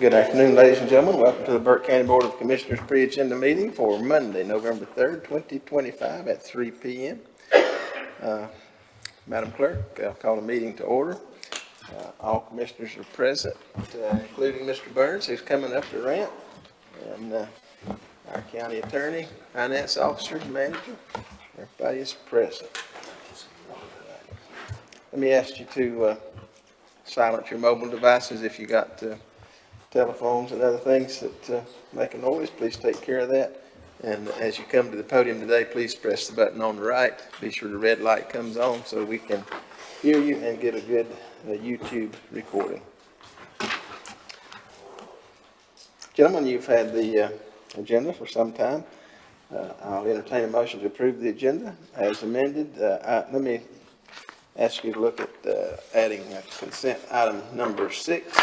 Good afternoon, ladies and gentlemen. Welcome to the Burke County Board of Commissioners pre-agenda meeting for Monday, November 3rd, 2025 at 3 p.m. Madam Clerk, I'll call the meeting to order. All commissioners are present, including Mr. Burns, who's coming up the ramp, and our county attorney, finance officer, manager. Everybody is present. Let me ask you to silence your mobile devices if you got telephones and other things that make a noise. Please take care of that. And as you come to the podium today, please press the button on the right. Be sure the red light comes on so we can hear you and get a good YouTube recording. Gentlemen, you've had the agenda for some time. I'll entertain a motion to approve the agenda as amended. Let me ask you to look at adding consent item number 6.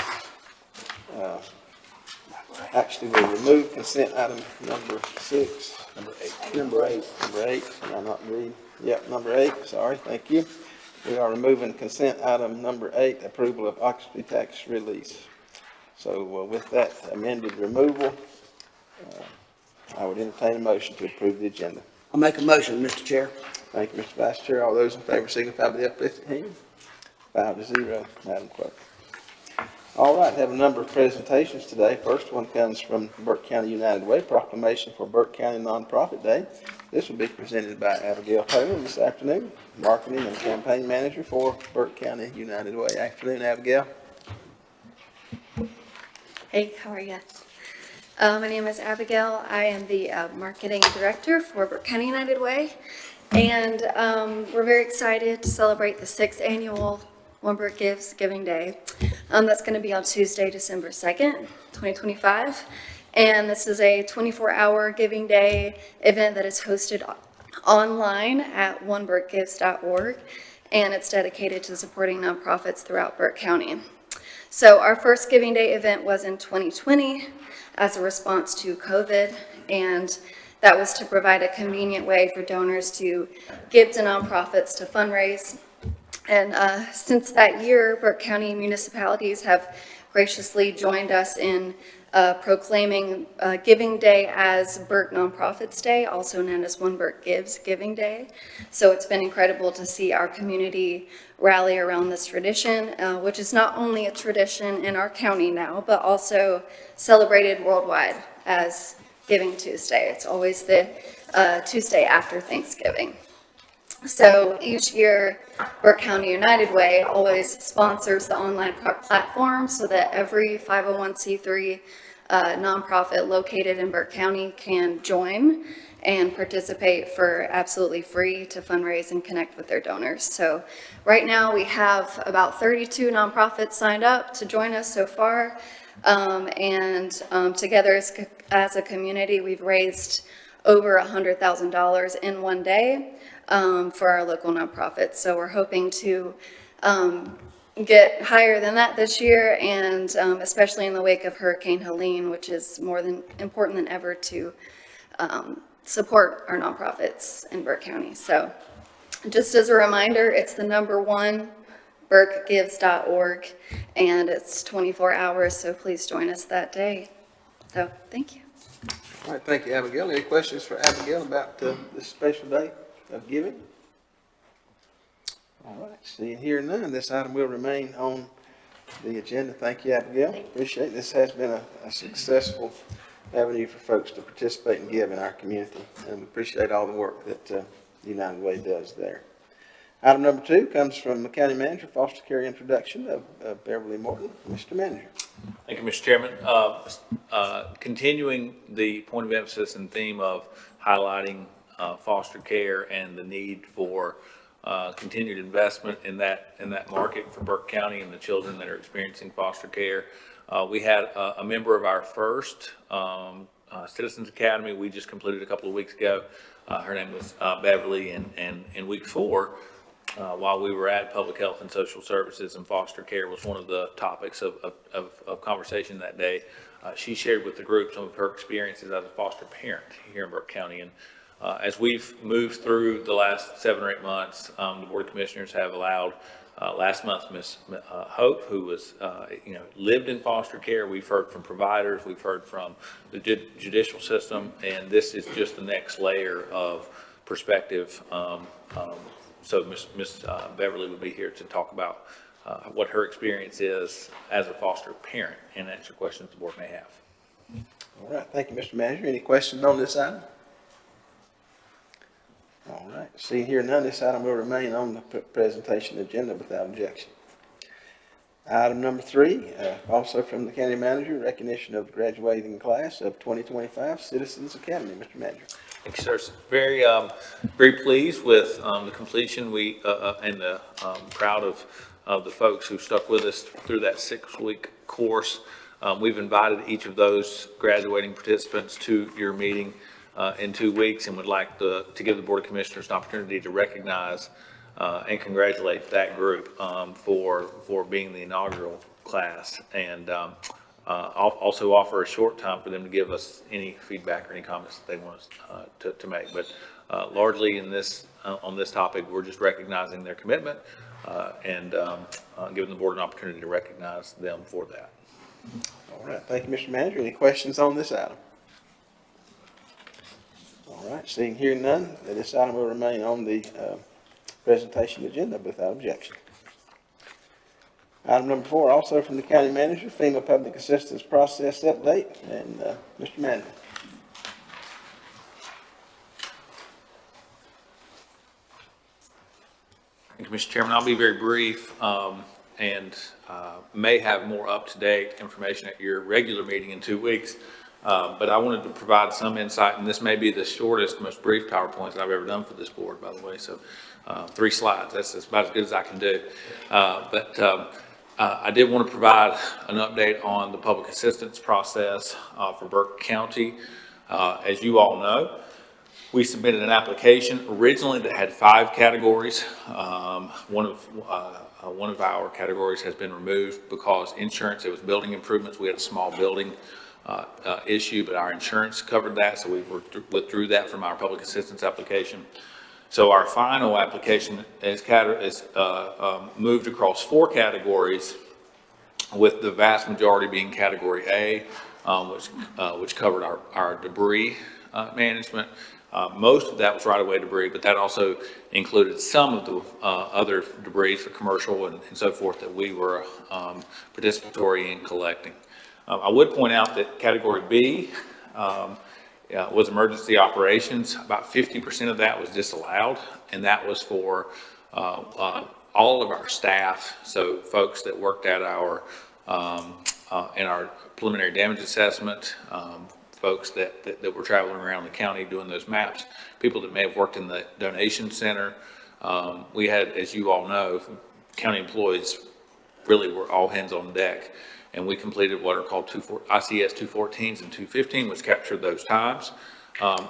Actually, we'll remove consent item number 6. Number eight. Can I not read? Yep, number 8. Sorry, thank you. We are removing consent item number 8, approval of occupancy tax release. So with that amended removal, I would entertain a motion to approve the agenda. I'll make a motion, Mr. Chair. Thank you, Mr. Vice Chair. All those in favor signify by the uplifted hand. 5-0, Madam Clerk. All right, have a number of presentations today. First one comes from Burke County United Way, proclamation for Burke County Nonprofit Day. This will be presented by Abigail Taylor this afternoon, Marketing and Campaign Manager for Burke County United Way. Afternoon, Abigail. Hey, how are you? My name is Abigail. I am the Marketing Director for Burke County United Way, and we're very excited to celebrate the 6th annual One Burke Gives Giving Day. That's going to be on Tuesday, December 2nd, 2025, and this is a 24-hour Giving Day event that is hosted online at oneburkegives.org, and it's dedicated to supporting nonprofits throughout Burke County. So our first Giving Day event was in 2020 as a response to COVID, and that was to provide a convenient way for donors to give to nonprofits to fundraise. And since that year, Burke County municipalities have graciously joined us in proclaiming Giving Day as Burke Nonprofits Day, also known as One Burke Gives Giving Day. So it's been incredible to see our community rally around this tradition, which is not only a tradition in our county now, but also celebrated worldwide as Giving Tuesday. It's always the Tuesday after Thanksgiving. So each year, Burke County United Way always sponsors the online platform so that every 501c3 nonprofit located in Burke County can join and participate for absolutely free to fundraise and connect with their donors. So right now we have about 32 nonprofits signed up to join us so far. Together as a community, we've raised over $100,000 in one day for our local nonprofits. So we're hoping to get higher than that this year, and especially in the wake of Hurricane Helene, which is more than important than ever to support our nonprofits in Burke County. So just as a reminder, it's the #1 burkegives.org, and it's 24 hours, so please join us that day. So thank you. All right, thank you, Abigail. Any questions for Abigail about this special day of giving? All right, seeing here none, this item will remain on the agenda. Thank you, Abigail. Appreciate it. This has been a successful avenue for folks to participate and give in our community, and we appreciate all the work that United Way does there. Item number 2 comes from the County Manager, Foster Care introduction of Beverly Morton. Mr. Manager. Thank you, Mr. Chairman. Continuing the point of emphasis and theme of highlighting foster care and the need for continued investment in that market for Burke County and the children that are experiencing foster care. We had a member of our first Citizens Academy we just completed a couple of weeks ago. Her name was Beverly, and in week 4, while we were at Public Health and Social Services, and foster care was one of the topics of conversation that day. She shared with the group some of her experiences as a foster parent here in Burke County. And as we've moved through the last 7 or 8 months, the Board of Commissioners have allowed Last month, Ms. Hope, who was, lived in foster care. We've heard from providers, we've heard from the judicial system, and this is just the next layer of perspective. So Ms. Beverly would be here to talk about what her experience is as a foster parent and answer questions the board may have. All right, thank you, Mr. Manager. Any questions on this item? All right, seeing here none, this item will remain on the presentation agenda without objection. Item number 3, also from the county manager, recognition of the graduating class of 2025 Citizens Academy. Mr. Manager. Thank you, sir. Very, very pleased with the completion. And proud of the folks who stuck with us through that 6-week course. We've invited each of those graduating participants to your meeting in 2 weeks, and would like to give the Board of Commissioners an opportunity to recognize and congratulate that group for being the inaugural class, and I'll also offer a short time for them to give us any feedback or any comments that they want us to make. But largely in this on this topic, we're just recognizing their commitment and giving the board an opportunity to recognize them for that. All right, thank you, Mr. Manager. Any questions on this item? All right, seeing here none, this item will remain on the presentation agenda without objection. Item number 4, also from the county manager, FEMA Public Assistance Process Update, and Mr. Manager. Thank you, Mr. Chairman. I'll be very brief and may have more up-to-date information at your regular meeting in 2 weeks. But I wanted to provide some insight, and this may be the shortest, most brief PowerPoint that I've ever done for this board, by the way. So 3 slides, that's about as good as I can do. I did want to provide an update on the public assistance process for Burke County. As you all know, we submitted an application originally that had 5 categories. One of our categories has been removed because insurance, it was building improvements. We had a small building issue, but our insurance covered that, so we withdrew that from our public assistance application. So our final application is moved across 4 categories, with the vast majority being Category A, which covered our debris management. Most of that was right-of-way debris, but that also included some of the other debris for commercial and so forth that we were participatory in collecting. I would point out that Category B was emergency operations. About 50% of that was disallowed, and that was for all of our staff. So folks that worked at our in our preliminary damage assessment, folks that were traveling around the county doing those maps, people that may have worked in the donation center. We had, as you all know, county employees really were all hands on deck. And we completed what are called ICS 214s and 215, which captured those times.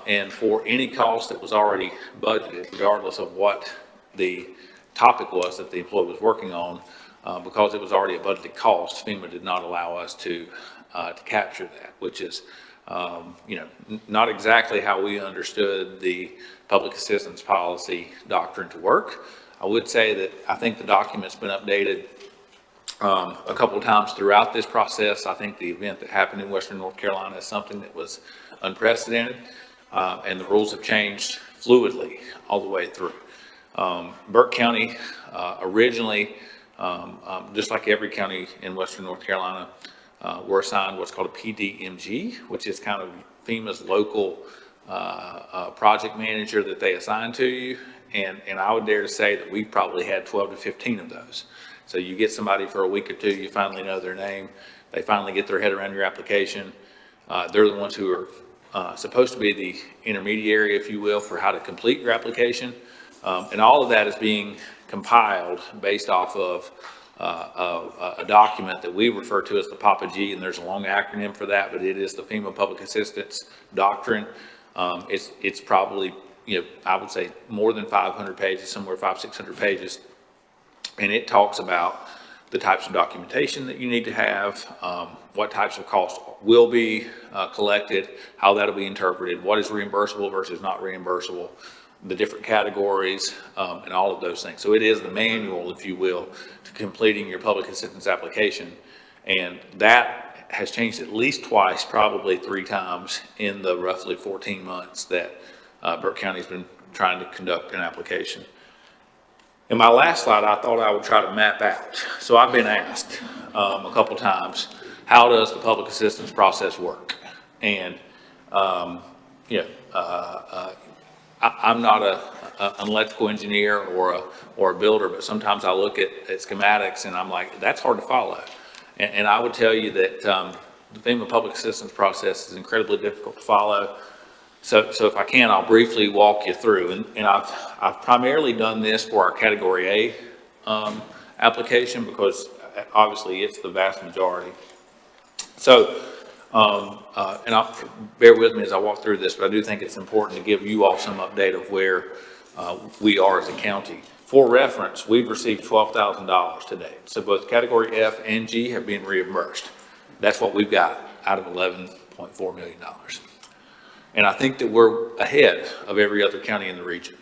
And for any cost that was already budgeted, regardless of what the topic was that the employee was working on, because it was already a budgeted cost, FEMA did not allow us to capture that, which is, not exactly how we understood the public assistance policy doctrine to work. I would say that I think the document's been updated a couple of times throughout this process. I think the event that happened in Western North Carolina is something that was unprecedented, and the rules have changed fluidly all the way through. Burke County originally, just like every county in Western North Carolina, were assigned what's called a PDMG, which is kind of FEMA's local project manager that they assign to you. And I would dare to say that we've probably had 12 to 15 of those. So you get somebody for a week or 2, you finally know their name, they finally get their head around your application. They're the ones who are supposed to be the intermediary, if you will, for how to complete your application. And all of that is being compiled based off of a document that we refer to as the PAPA-G, and there's a long acronym for that, but it is the FEMA Public Assistance Doctrine. It's probably, I would say more than 500 pages, somewhere 500-600 pages. And it talks about the types of documentation that you need to have, what types of costs will be collected, how that'll be interpreted, what is reimbursable versus not reimbursable, the different categories, and all of those things. So it is the manual, if you will, to completing your public assistance application. And that has changed at least twice, probably 3 times in the roughly 14 months that Burke County's been trying to conduct an application. In my last slide, I thought I would try to map out. So I've been asked a couple times, how does the public assistance process work? And, I'm not an electrical engineer or a builder, but sometimes I look at schematics and I'm like, that's hard to follow. And I would tell you that the FEMA public assistance process is incredibly difficult to follow. So if I can, I'll briefly walk you through. And I've primarily done this for our Category A application because obviously it's the vast majority. So, and I'll bear with me as I walk through this, but I do think it's important to give you all some update of where we are as a county. For reference, we've received $12,000 to date. So both Category F and G have been reimbursed. That's what we've got out of $11.4 million. And I think that we're ahead of every other county in the region.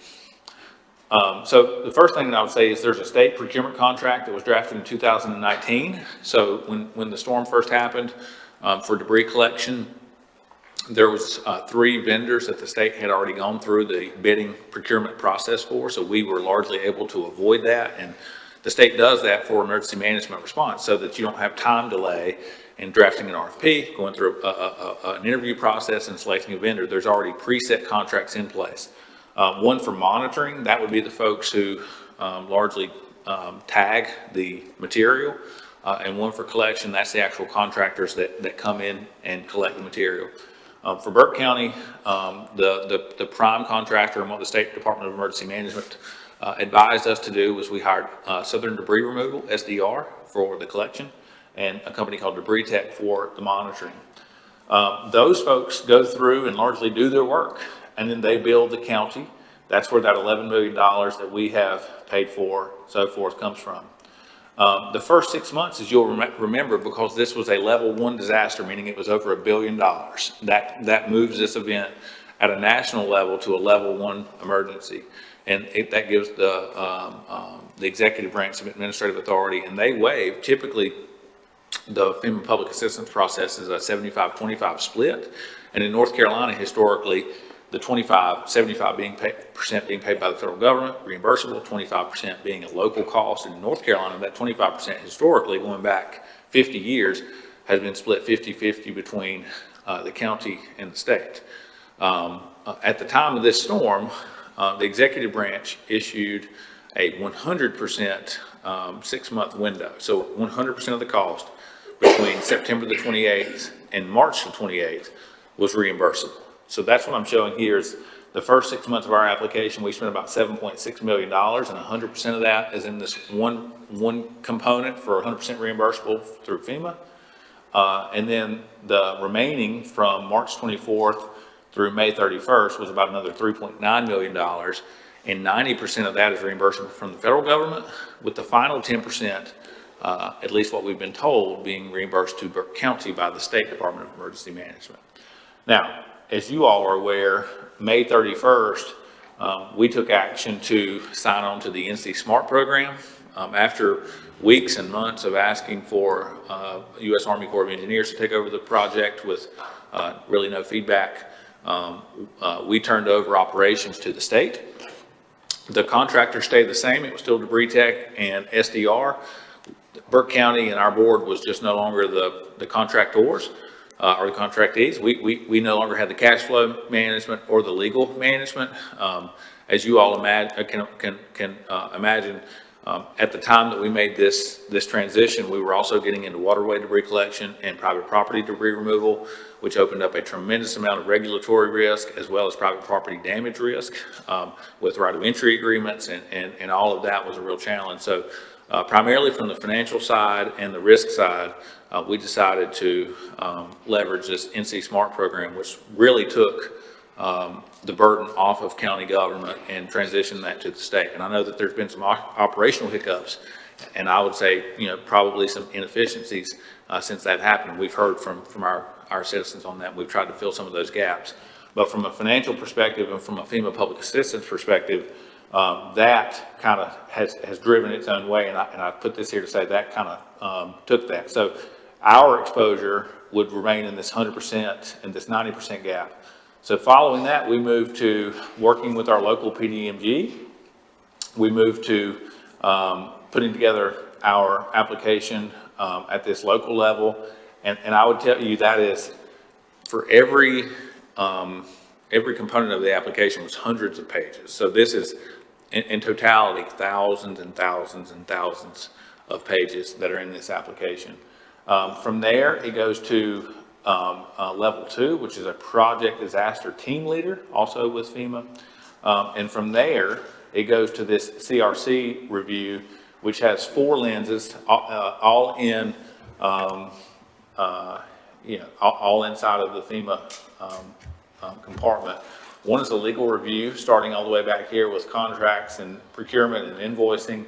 So the first thing that I would say is there's a state procurement contract that was drafted in 2019. So when the storm first happened, for debris collection, there was 3 vendors that the state had already gone through the bidding procurement process for. So we were largely able to avoid that. And the state does that for emergency management response so that you don't have time delay in drafting an RFP, going through an interview process and selecting a vendor. There's already preset contracts in place. One for monitoring, that would be the folks who largely tag the material. And one for collection, that's the actual contractors that come in and collect the material. For Burke County, the prime contractor and what the State Department of Emergency Management advised us to do was we hired Southern Debris Removal, SDR, for the collection, and a company called Debris Tech for the monitoring. Those folks go through and largely do their work, and then they bill the county. That's where that $11 million that we have paid for, so forth, comes from. The first 6 months, as you'll remember, because this was a level 1 disaster, meaning it was over $1 billion, that moves this event at a national level to a level 1 emergency. And that gives the executive branch some administrative authority, and they waive, typically, the FEMA public assistance process is a 75-25 split. And in North Carolina, historically, the 75% being paid by the federal government, reimbursable, 25% being a local cost. And in North Carolina, that 25% historically, going back 50 years, has been split 50-50 between the county and the state. At the time of this storm, the executive branch issued a 100% 6-month window. So 100% of the cost between September the 28th and March the 28th was reimbursable. So that's what I'm showing here is the first 6 months of our application, we spent about $7.6 million, and 100% of that is in this one component for 100% reimbursable through FEMA. And then the remaining from March 24th through May 31st was about another $3.9 million, and 90% of that is reimbursable from the federal government, with the final 10%, at least what we've been told, being reimbursed to Burke County by the State Department of Emergency Management. Now, as you all are aware, May 31st, we took action to sign on to the NC SMART program. After weeks and months of asking for U.S. Army Corps of Engineers to take over the project with really no feedback, we turned over operations to the state. The contractor stayed the same. It was still Debris Tech and SDR. Burke County and our board was just no longer the contractors. Or the contractees. We no longer had the cash flow management or the legal management. As you all can imagine, at the time that we made this transition, we were also getting into waterway debris collection and private property debris removal, which opened up a tremendous amount of regulatory risk as well as private property damage risk with right of entry agreements, and all of that was a real challenge. So primarily from the financial side and the risk side, we decided to leverage this NC SMART program, which really took the burden off of county government and transitioned that to the state. And I know that there's been some operational hiccups, and I would say, probably some inefficiencies since that happened. We've heard from our citizens on that. We've tried to fill some of those gaps. But from a financial perspective and from a FEMA public assistance perspective, that kind of has driven its own way. And I put this here to say that kind of took that. So our exposure would remain in this 100% and this 90% gap. So following that, we moved to working with our local PDMG. We moved to putting together our application at this local level. And I would tell you that is for every component of the application was hundreds of pages. So this is in totality, thousands and thousands and thousands of pages that are in this application. From there, it goes to level 2, which is a project disaster team leader, also with FEMA. And from there, it goes to this CRC review, which has 4 lenses, all in, all inside of the FEMA compartment. One is a legal review, starting all the way back here with contracts and procurement and invoicing.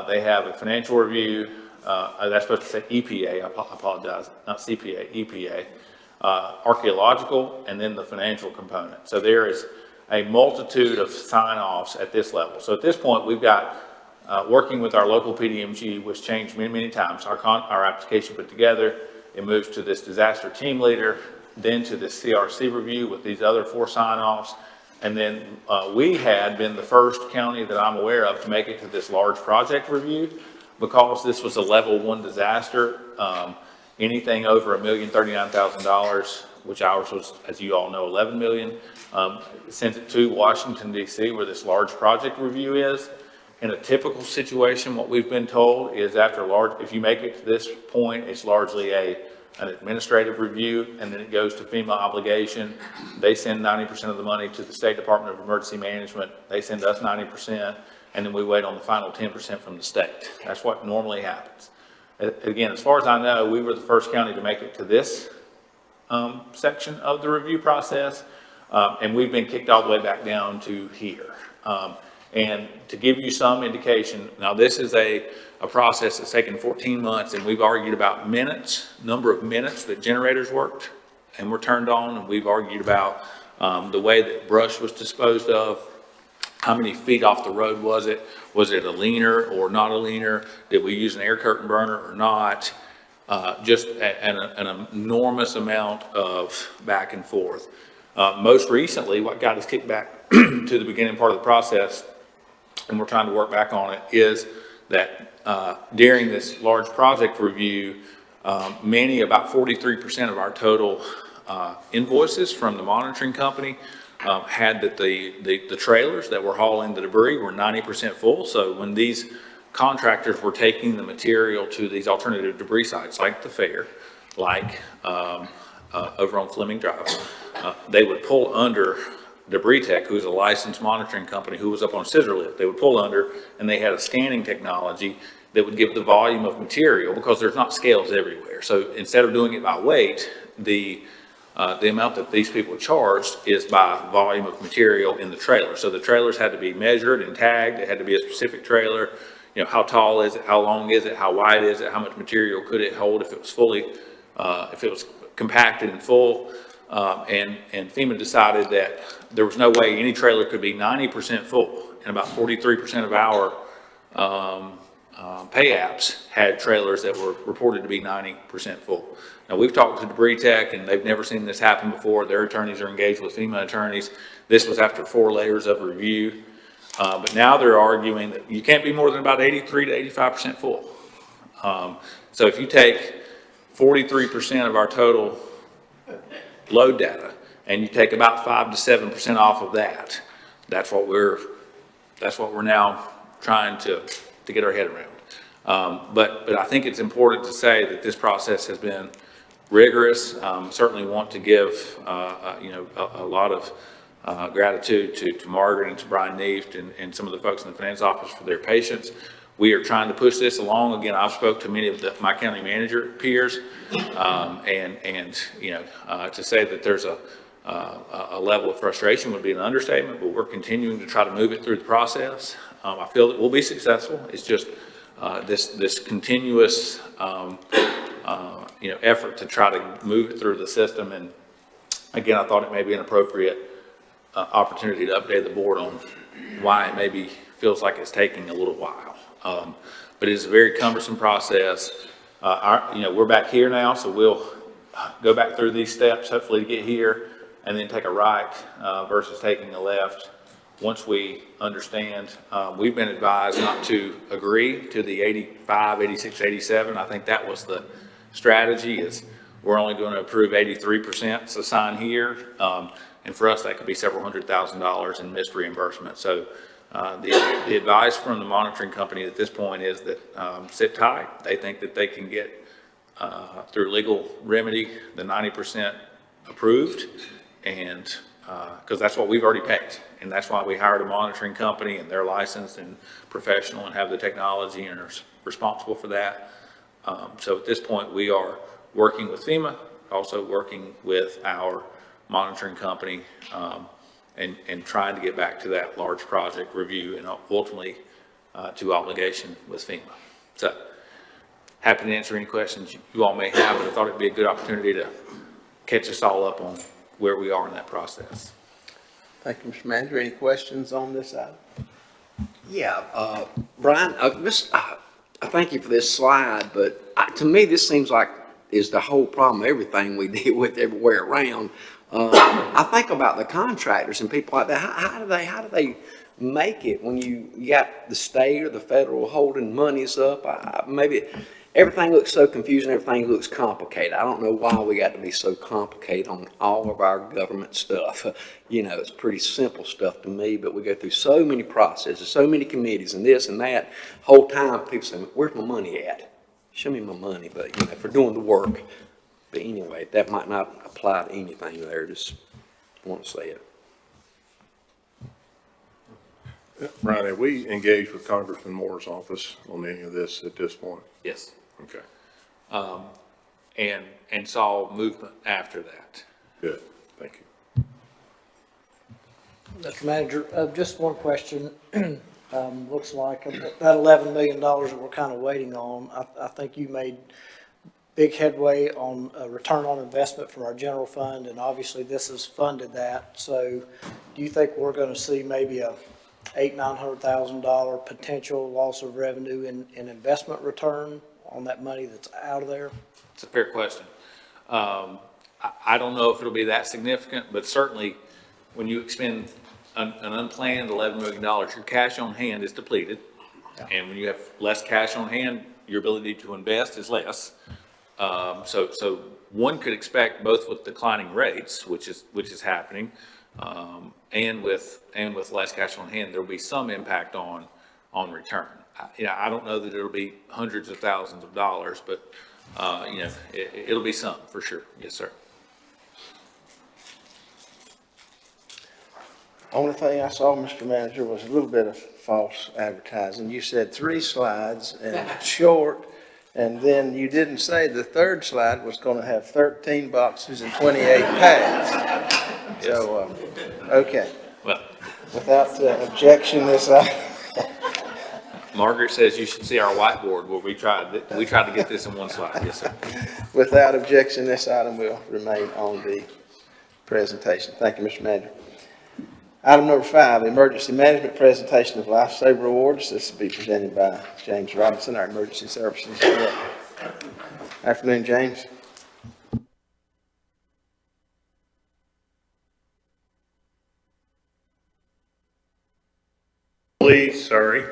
They have a financial review. That's supposed to say EPA, I apologize, not CPA, EPA. Archaeological, and then the financial component. So there is a multitude of sign-offs at this level. So at this point, we've got, working with our local PDMG, which changed many, many times, our application put together, it moves to this disaster team leader, then to this CRC review with these other 4 sign-offs. And then we had been the first county that I'm aware of to make it to this large project review. Because this was a level 1 disaster, anything over $1,039,000, which ours was, as you all know, 11 million, sent it to Washington, D.C., where this large project review is. In a typical situation, what we've been told is if you make it to this point, it's largely an administrative review, and then it goes to FEMA obligation. They send 90% of the money to the State Department of Emergency Management. They send us 90%. And then we wait on the final 10% from the state. That's what normally happens. Again, as far as I know, we were the first county to make it to this section of the review process, and we've been kicked all the way back down to here. And to give you some indication, now this is a process that's taken 14 months, and we've argued about number of minutes that generators worked and were turned on, and we've argued about the way that brush was disposed of. How many feet off the road was it? Was it a leaner or not a leaner? Did we use an air curtain burner or not? Just an enormous amount of back and forth. Most recently, what got us kicked back to the beginning part of the process, and we're trying to work back on it, is that during this large project review, about 43% of our total invoices from the monitoring company had that the trailers that were hauling the debris were 90% full. So when these contractors were taking the material to these alternative debris sites, like the fair, like over on Fleming Drive, they would pull under Debris Tech, who's a licensed monitoring company, who was up on a scissor lift. They would pull under, and they had a scanning technology that would give the volume of material, because there's not scales everywhere. So instead of doing it by weight, the amount that these people charged is by volume of material in the trailer. So the trailers had to be measured and tagged. It had to be a specific trailer. You know, how tall is it? How long is it? How wide is it? How much material could it hold if it was if it was compacted and full? And FEMA decided that there was no way any trailer could be 90% full. And about 43% of our pay apps had trailers that were reported to be 90% full. Now, we've talked to Debris Tech, and they've never seen this happen before. Their attorneys are engaged with FEMA attorneys. This was after 4 layers of review. But now they're arguing that you can't be more than about 83 to 85% full. So if you take 43% of our total load data, and you take about 5 to 7% off of that, that's what we're now trying to get our head around. But I think it's important to say that this process has been rigorous. Certainly want to give a lot of gratitude to Margaret and to Brian Neeft and some of the folks in the finance office for their patience. We are trying to push this along. Again, I've spoke to many of my county manager peers, to say that there's a level of frustration would be an understatement, but we're continuing to try to move it through the process. I feel that we'll be successful. It's just this continuous effort to try to move it through the system, and again, I thought it may be an appropriate opportunity to update the board on why it maybe feels like it's taking a little while. But it's a very cumbersome process. We're back here now, so we'll go back through these steps, hopefully to get here, and then take a right versus taking a left. Once we understand, we've been advised not to agree to the 85, 86, 87. I think that was the strategy, is we're only going to approve 83% to sign here. And for us, that could be several $100,000 in missed reimbursement. So the advice from the monitoring company at this point is that sit tight. They think that they can get through legal remedy the 90% approved, and because that's what we've already paid, and that's why we hired a monitoring company, and they're licensed and professional and have the technology and are responsible for that. So at this point, we are working with FEMA, also working with our monitoring company, and trying to get back to that large project review and ultimately to obligation with FEMA. So happy to answer any questions you all may have, but I thought it'd be a good opportunity to catch us all up on where we are in that process. Thank you, Mr. Manager. Any questions on this item? Yeah, Brian, I thank you for this slide, but to me, this seems like is the whole problem, everything we deal with everywhere around. I think about the contractors and people like that. How do they make it when you got the state or the federal holding monies up? Maybe everything looks so confusing, everything looks complicated. I don't know why we got to be so complicated on all of our government stuff. It's pretty simple stuff to me, but we go through so many processes, so many committees and this and that. Whole time people say, where's my money at? Show me my money, but for doing the work. But anyway, that might not apply to anything there, just want to say it. Brian, have we engaged with Congressman Moore's office on any of this at this point? Yes. Okay, And saw movement after that. good, thank you. Mr. Manager, just one question. Looks like that $11 million that we're kind of waiting on, I think you made big headway on return on investment from our general fund, and obviously this has funded that. So do you think we're going to see maybe a $800,000-900,000 potential loss of revenue in investment return on that money that's out of there? It's a fair question. I don't know if it'll be that significant, but certainly when you expend an unplanned $11 million, your cash on hand is depleted. And when you have less cash on hand, your ability to invest is less. So one could expect, both with declining rates, which is happening, and with less cash on hand, there will be some impact on return. I don't know that it'll be hundreds of thousands of dollars, but it'll be some for sure. Yes, sir. Only thing I saw, Mr. Manager, was a little bit of false advertising. You said 3 slides and short, and then you didn't say the third slide was going to have 13 boxes and 28 pads. So, okay. Well, Without objection, this item. Margaret says you should see our whiteboard where we tried to get this in one slide. Yes, sir. Without objection, this item will remain on the presentation. Thank you, Mr. Manager. Item number 5, emergency management presentation of lifesaver awards. This will be presented by James Robinson, our emergency services director. Afternoon, James. Sorry,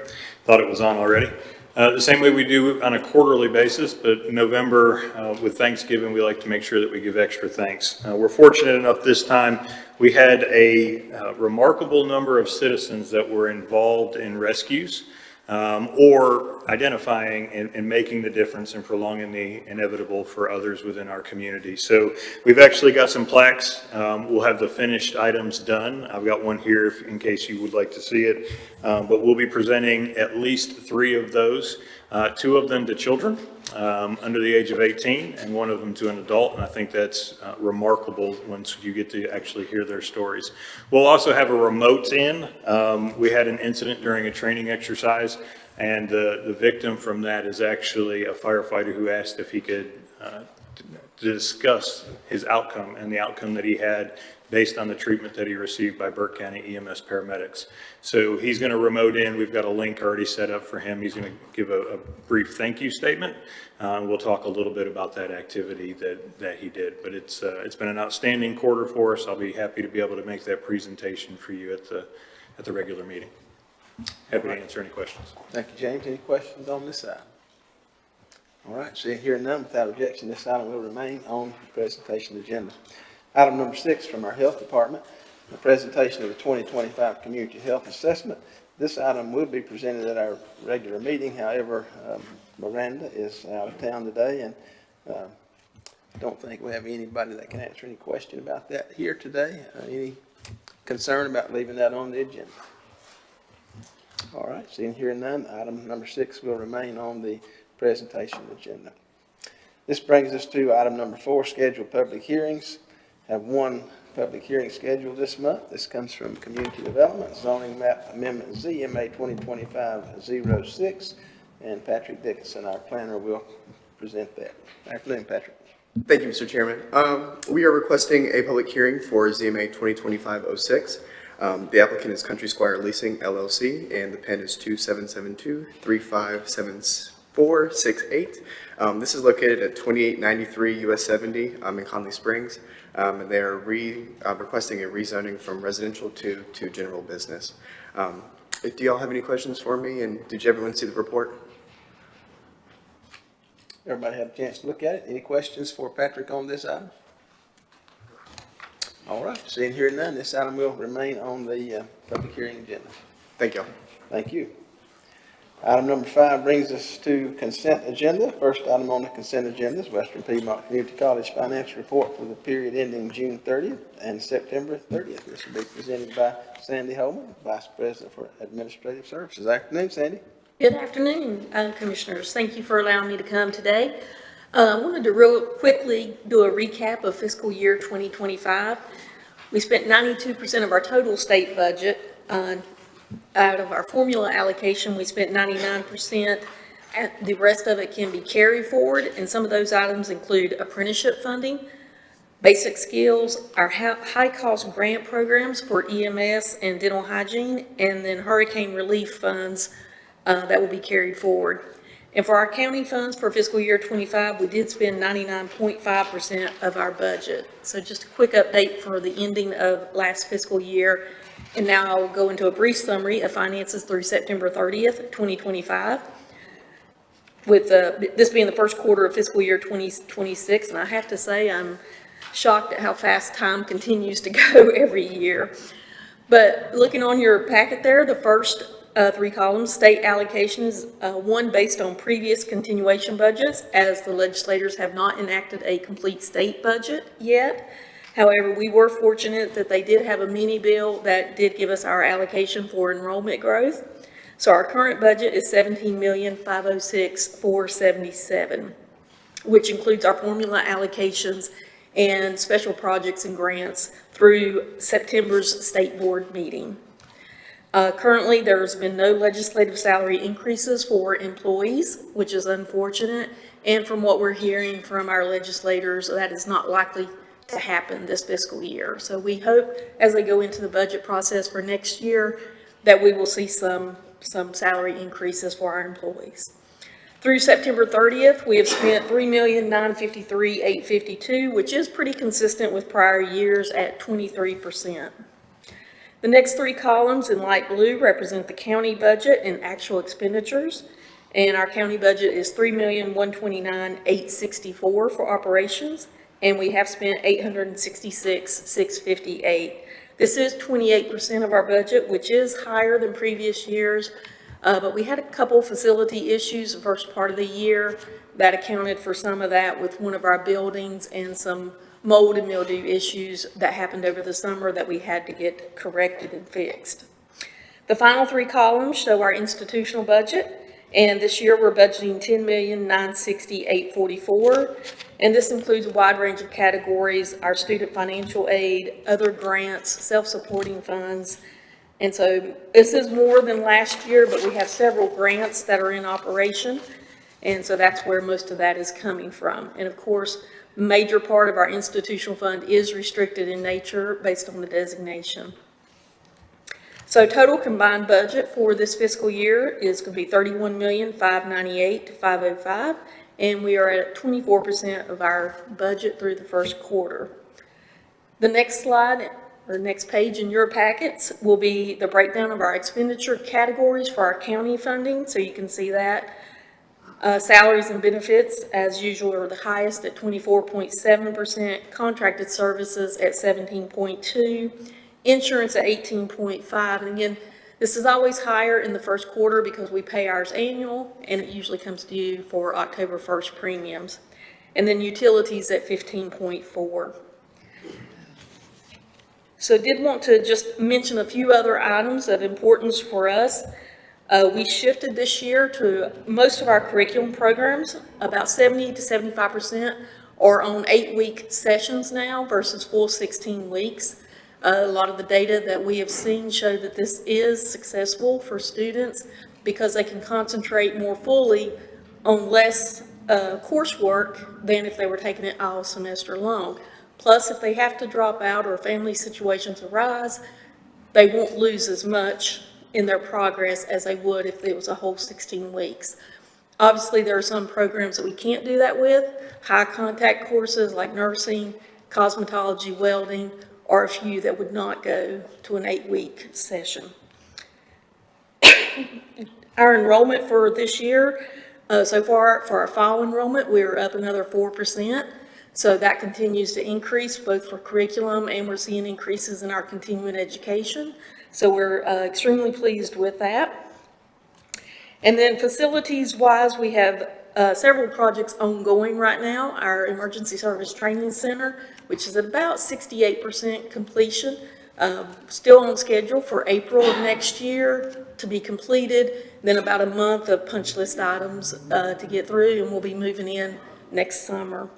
thought it was on already. The same way we do on a quarterly basis, but November, with Thanksgiving, we like to make sure that we give extra thanks. We're fortunate enough this time, we had a remarkable number of citizens that were involved in rescues or identifying and making the difference and prolonging the inevitable for others within our community. So we've actually got some plaques. We'll have the finished items done. I've got one here in case you would like to see it. But we'll be presenting at least 3 of those, 2 of them to children under the age of 18 and 1 of them to an adult. And I think that's remarkable once you get to actually hear their stories. We'll also have a remote in. We had an incident during a training exercise, and the victim from that is actually a firefighter who asked if he could to discuss his outcome and the outcome that he had based on the treatment that he received by Burke County EMS paramedics. So he's going to remote in. We've got a link already set up for him. He's going to give a brief thank you statement. We'll talk a little bit about that activity that he did. But it's been an outstanding quarter for us. I'll be happy to be able to make that presentation for you at the regular meeting. Happy to answer any questions. Thank you, James. Any questions on this item? All right, seeing here none, without objection, this item will remain on the presentation agenda. Item number 6 from our Health Department, the presentation of the 2025 Community Health Assessment. This item will be presented at our regular meeting. However, Miranda is out of town today, and I don't think we have anybody that can answer any question about that here today. Any concern about leaving that on the agenda? All right, seeing here none, item number 6 will remain on the presentation agenda. This brings us to item number 4, scheduled public hearings. Have one public hearing scheduled this month. This comes from Community Development, Zoning Map Amendment ZMA 2025-06, and Patrick Dickinson, our planner, will present that. Afternoon, Patrick. Thank you, Mr. Chairman. We are requesting a public hearing for ZMA 2025-06. The applicant is Country Squire Leasing LLC, and the PIN is 2772-357468. This is located at 2893 US 70 in Conley Springs. And they are requesting a rezoning from residential to general business. Do y'all have any questions for me? And did everyone see the report? Everybody had a chance to look at it. Any questions for Patrick on this item? All right, seeing here none, this item will remain on the public hearing agenda. Thank y'all. Thank you. Item number 5 brings us to consent agenda. First item on the consent agenda is Western Piedmont Community College Financial Report for the period ending June 30th and September 30th. This will be presented by Sandy Holman, Vice President for Administrative Services. Afternoon, Sandy. Good afternoon, Commissioners. Thank you for allowing me to come today. I wanted to real quickly do a recap of fiscal year 2025. We spent 92% of our total state budget. Out of our formula allocation, we spent 99%. The rest of it can be carried forward, and some of those items include apprenticeship funding, basic skills, our high-cost grant programs for EMS and dental hygiene, and then hurricane relief funds that will be carried forward. And for our county funds for fiscal year 25, we did spend 99.5% of our budget. So just a quick update for the ending of last fiscal year. And now I'll go into a brief summary of finances through September 30th, 2025. With this being the first quarter of fiscal year 2026, and I have to say I'm shocked at how fast time continues to go every year. But looking on your packet there, the first 3 columns, state allocations, one based on previous continuation budgets, as the legislators have not enacted a complete state budget yet. However, we were fortunate that they did have a mini bill that did give us our allocation for enrollment growth. So our current budget is $17,506,477, which includes our formula allocations and special projects and grants through September's state board meeting. Currently, there's been no legislative salary increases for employees, which is unfortunate. And from what we're hearing from our legislators, that is not likely to happen this fiscal year. So we hope as they go into the budget process for next year that we will see some salary increases for our employees. Through September 30th, we have spent $3,953,852, which is pretty consistent with prior years at 23%. The next 3 columns in light blue represent the county budget and actual expenditures. And our county budget is $3,129,864 for operations. And we have spent $866,658. This is 28% of our budget, which is higher than previous years. But we had a couple facility issues the first part of the year that accounted for some of that with one of our buildings and some mold and mildew issues that happened over the summer that we had to get corrected and fixed. The final 3 columns show our institutional budget. And this year we're budgeting $10,960,844. And this includes a wide range of categories, our student financial aid, other grants, self-supporting funds. And so this is more than last year, but we have several grants that are in operation. And so that's where most of that is coming from. And of course, Major part of our institutional fund is restricted in nature based on the designation. So total combined budget for this fiscal year is going to be $31,598,505, and we are at 24% of our budget through the first quarter. The next slide, or next page in your packets, will be the breakdown of our expenditure categories for our county funding, so you can see that. Salaries and benefits, as usual, are the highest at 24.7%, contracted services at 17.2%, insurance at 18.5%, and again, this is always higher in the first quarter because we pay ours annual, and it usually comes due for October 1st premiums. And then utilities at 15.4%. So did want to just mention a few other items of importance for us. We shifted this year to most of our curriculum programs, about 70 to 75% are on 8-week sessions now versus full 16 weeks. A lot of the data that we have seen show that this is successful for students because they can concentrate more fully on less coursework than if they were taking it all semester long. Plus, if they have to drop out or family situations arise, they won't lose as much in their progress as they would if it was a whole 16 weeks. Obviously, there are some programs that we can't do that with. High contact courses like nursing, cosmetology, welding, or a few that would not go to an 8-week session. Our enrollment for this year, so far for our fall enrollment, we're up another 4%. So that continues to increase both for curriculum, and we're seeing increases in our continuing education. So we're extremely pleased with that. And then facilities-wise, we have several projects ongoing right now. Our Emergency Service Training Center, which is at about 68% completion, still on schedule for April of next year to be completed. Then about a month of punch list items to get through, and we'll be moving in next summer.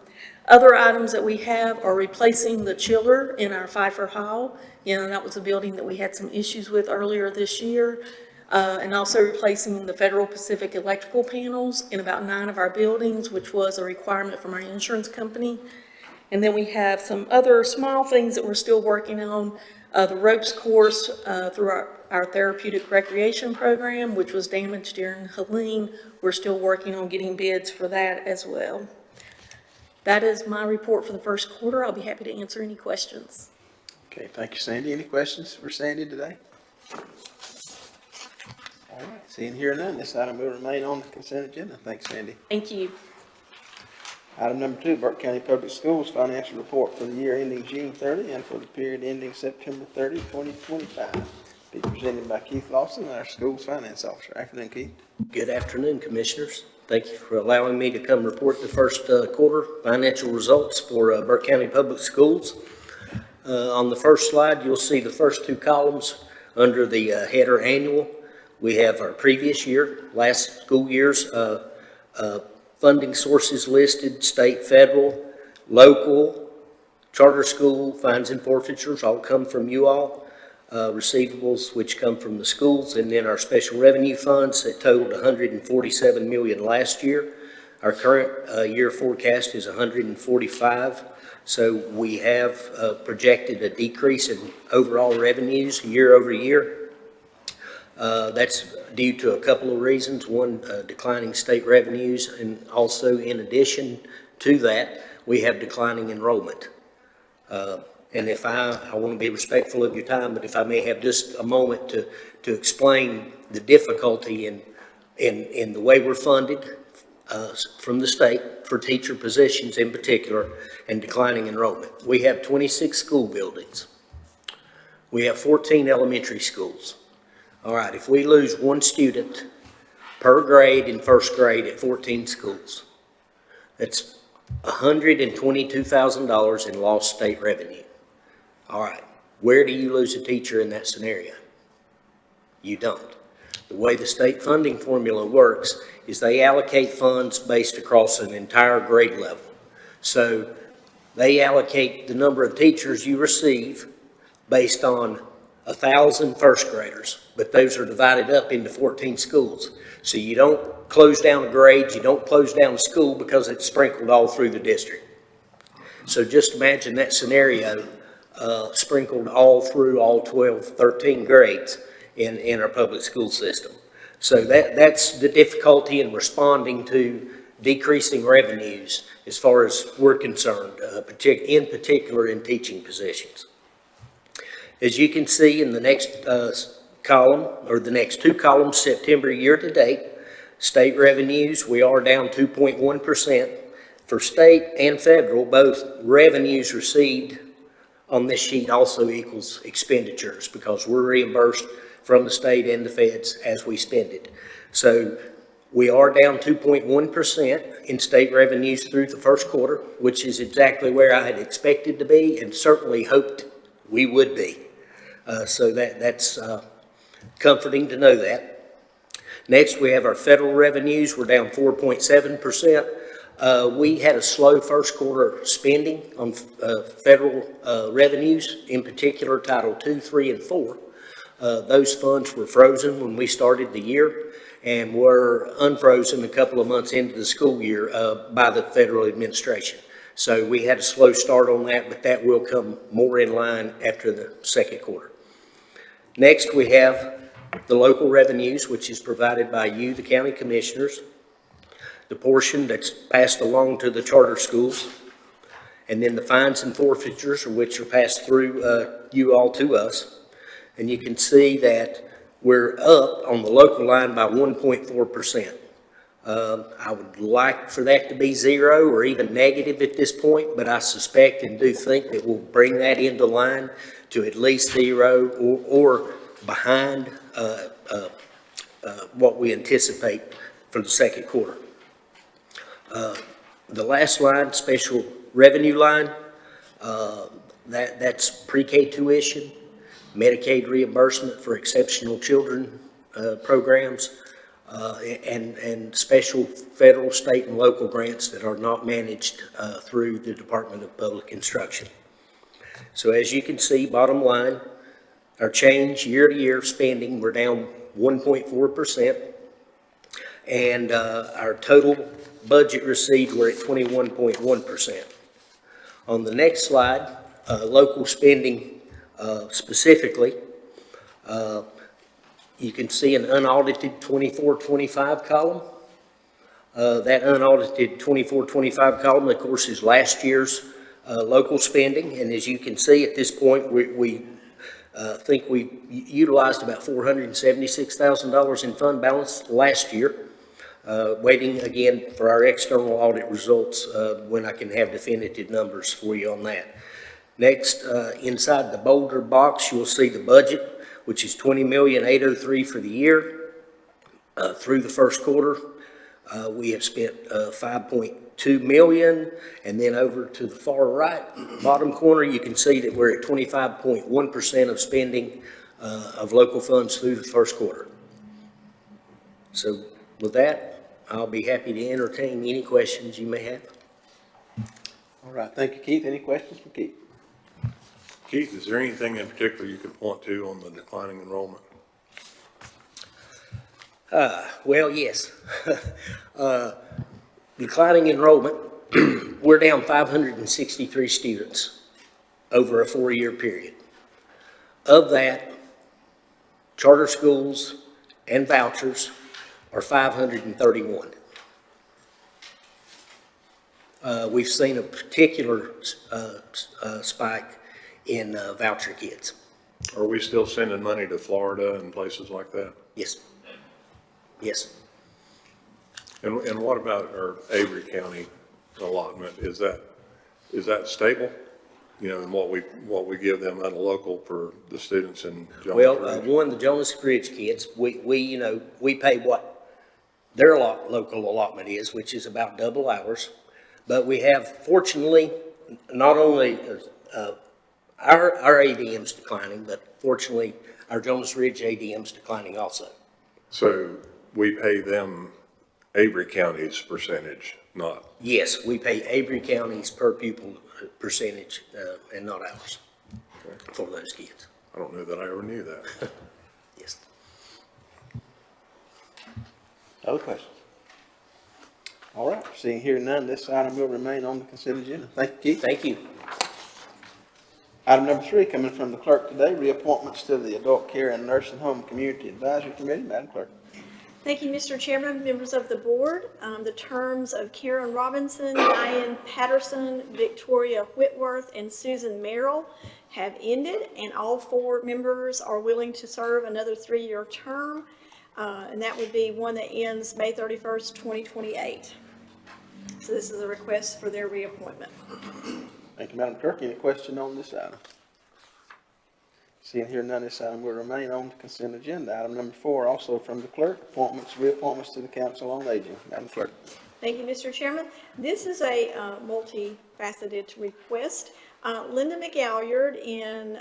Other items that we have are replacing the chiller in our Pfeiffer Hall. That was a building that we had some issues with earlier this year. And also replacing the Federal Pacific electrical panels in about 9 of our buildings, which was a requirement from our insurance company. And then we have some other small things that we're still working on. The ropes course through our therapeutic recreation program, which was damaged during Helene. We're still working on getting bids for that as well. That is my report for the first quarter. I'll be happy to answer any questions. Okay, thank you, Sandy. Any questions for Sandy today? All right, seeing here none, this item will remain on the consent agenda. Thanks, Sandy. Thank you. Item number 2, Burke County Public Schools Financial Report for the year ending June 30 and for the period ending September 30, 2025. Be presented by Keith Lawson, our Schools Finance Officer. Afternoon, Keith. Good afternoon, Commissioners. Thank you for allowing me to come report the first quarter financial results for Burke County Public Schools. On the first slide, you'll see the first 2 columns under the header annual. We have our previous year, last school year's funding sources listed, state, federal, local, charter school, fines and forfeitures all come from you all. Receivables which come from the schools, and then our special revenue funds that totaled $147 million last year. Our current year forecast is $145. So we have projected a decrease in overall revenues year over year. That's due to a couple of reasons. One, declining state revenues, and also in addition to that, we have declining enrollment. And if I want to be respectful of your time, but if I may have just a moment to explain the difficulty in the way we're funded from the state for teacher positions in particular, and declining enrollment. We have 26 school buildings. We have 14 elementary schools. All right, if we lose 1 student per grade in first grade at 14 schools, that's $122,000 in lost state revenue. All right, where do you lose a teacher in that scenario? You don't. The way the state funding formula works is they allocate funds based across an entire grade level. So they allocate the number of teachers you receive based on 1,000 first graders, but those are divided up into 14 schools. So you don't close down a grade, you don't close down a school because it's sprinkled all through the district. So just imagine that scenario sprinkled all through all 12, 13 grades in our public school system. So that's the difficulty in responding to decreasing revenues as far as we're concerned, in particular in teaching positions. As you can see in the next column, or the next two columns, September year-to-date, state revenues, we are down 2.1%. For state and federal, both revenues received on this sheet also equals expenditures because we're reimbursed from the state and the feds as we spend it. So we are down 2.1% in state revenues through the first quarter, which is exactly where I had expected to be and certainly hoped we would be. So that's comforting to know that. Next, we have our federal revenues. We're down 4.7%. We had a slow first quarter spending on federal revenues, in particular Title II, III, and IV. Those funds were frozen when we started the year and were unfrozen a couple of months into the school year by the federal administration. So we had a slow start on that, but that will come more in line after the second quarter. Next, we have the local revenues, which is provided by you, the county commissioners, the portion that's passed along to the charter schools, and then the fines and forfeitures, which are passed through you all to us. And you can see that we're up on the local line by 1.4%. I would like for that to be zero or even negative at this point, but I suspect and do think that we'll bring that into line to at least zero or behind what we anticipate for the second quarter. The last line, special revenue line, that's pre-K tuition, Medicaid reimbursement for exceptional children programs, and special federal, state, and local grants that are not managed through the Department of Public Instruction. So as you can see, bottom line, our change year-to-year spending, we're down 1.4%, and our total budget received, we're at 21.1%. On the next slide, local spending specifically, you can see an unaudited 24-25 column. That unaudited 24-25 column, of course, is last year's local spending, and as you can see at this point, we think we utilized about $476,000 in fund balance last year. Waiting again for our external audit results when I can have definitive numbers for you on that. Next, inside the bolder box, you'll see the budget, which is $20,803,000 for the year. Through the first quarter, we have spent $5.2 million, and then over to the far right, bottom corner, you can see that we're at 25.1% of spending of local funds through the first quarter. So with that, I'll be happy to entertain any questions you may have. All right, thank you, Keith. Any questions from Keith? Keith, is there anything in particular you could point to on the declining enrollment? Well, yes. Declining enrollment, we're down 563 students over a 4-year period. Of that, charter schools and vouchers are 531. We've seen a particular spike in voucher kids. Are we still sending money to Florida and places like that? Yes. Yes. And what about our Avery County allotment? Is that stable? You know, and what we give them at a local for the students in Jones Well, Ridge? the Jonas Ridge kids, we pay what their local allotment is, which is about double ours. But we have, fortunately, not only our ADM's declining, but fortunately, our Jonas Ridge ADM's declining also. So we pay them Avery County's percentage, not? Yes, we pay Avery County's per pupil percentage and not ours for those kids. I don't know that I ever knew that. Yes. Other questions? All right, seeing here none, this item will remain on the consent agenda. Thank you, Keith. Thank you. Item number 3, coming from the clerk today, reappointments to the Adult Care and Nursing Home Community Advisory Committee. Madam Clerk. Thank you, Mr. Chairman, members of the board. The terms of Karen Robinson, Diane Patterson, Victoria Whitworth, and Susan Merrill have ended, and all 4 members are willing to serve another 3-year term, and that would be one that ends May 31st, 2028. So this is a request for their reappointment. Thank you, Madam Clerk. Any question on this item? Seeing here none, this item will remain on the consent agenda. Item number 4, also from the clerk, appointments, reappointments to the Council on Aging. Madam Clerk. Thank you, Mr. Chairman. This is a multifaceted request. Linda McGalliard in,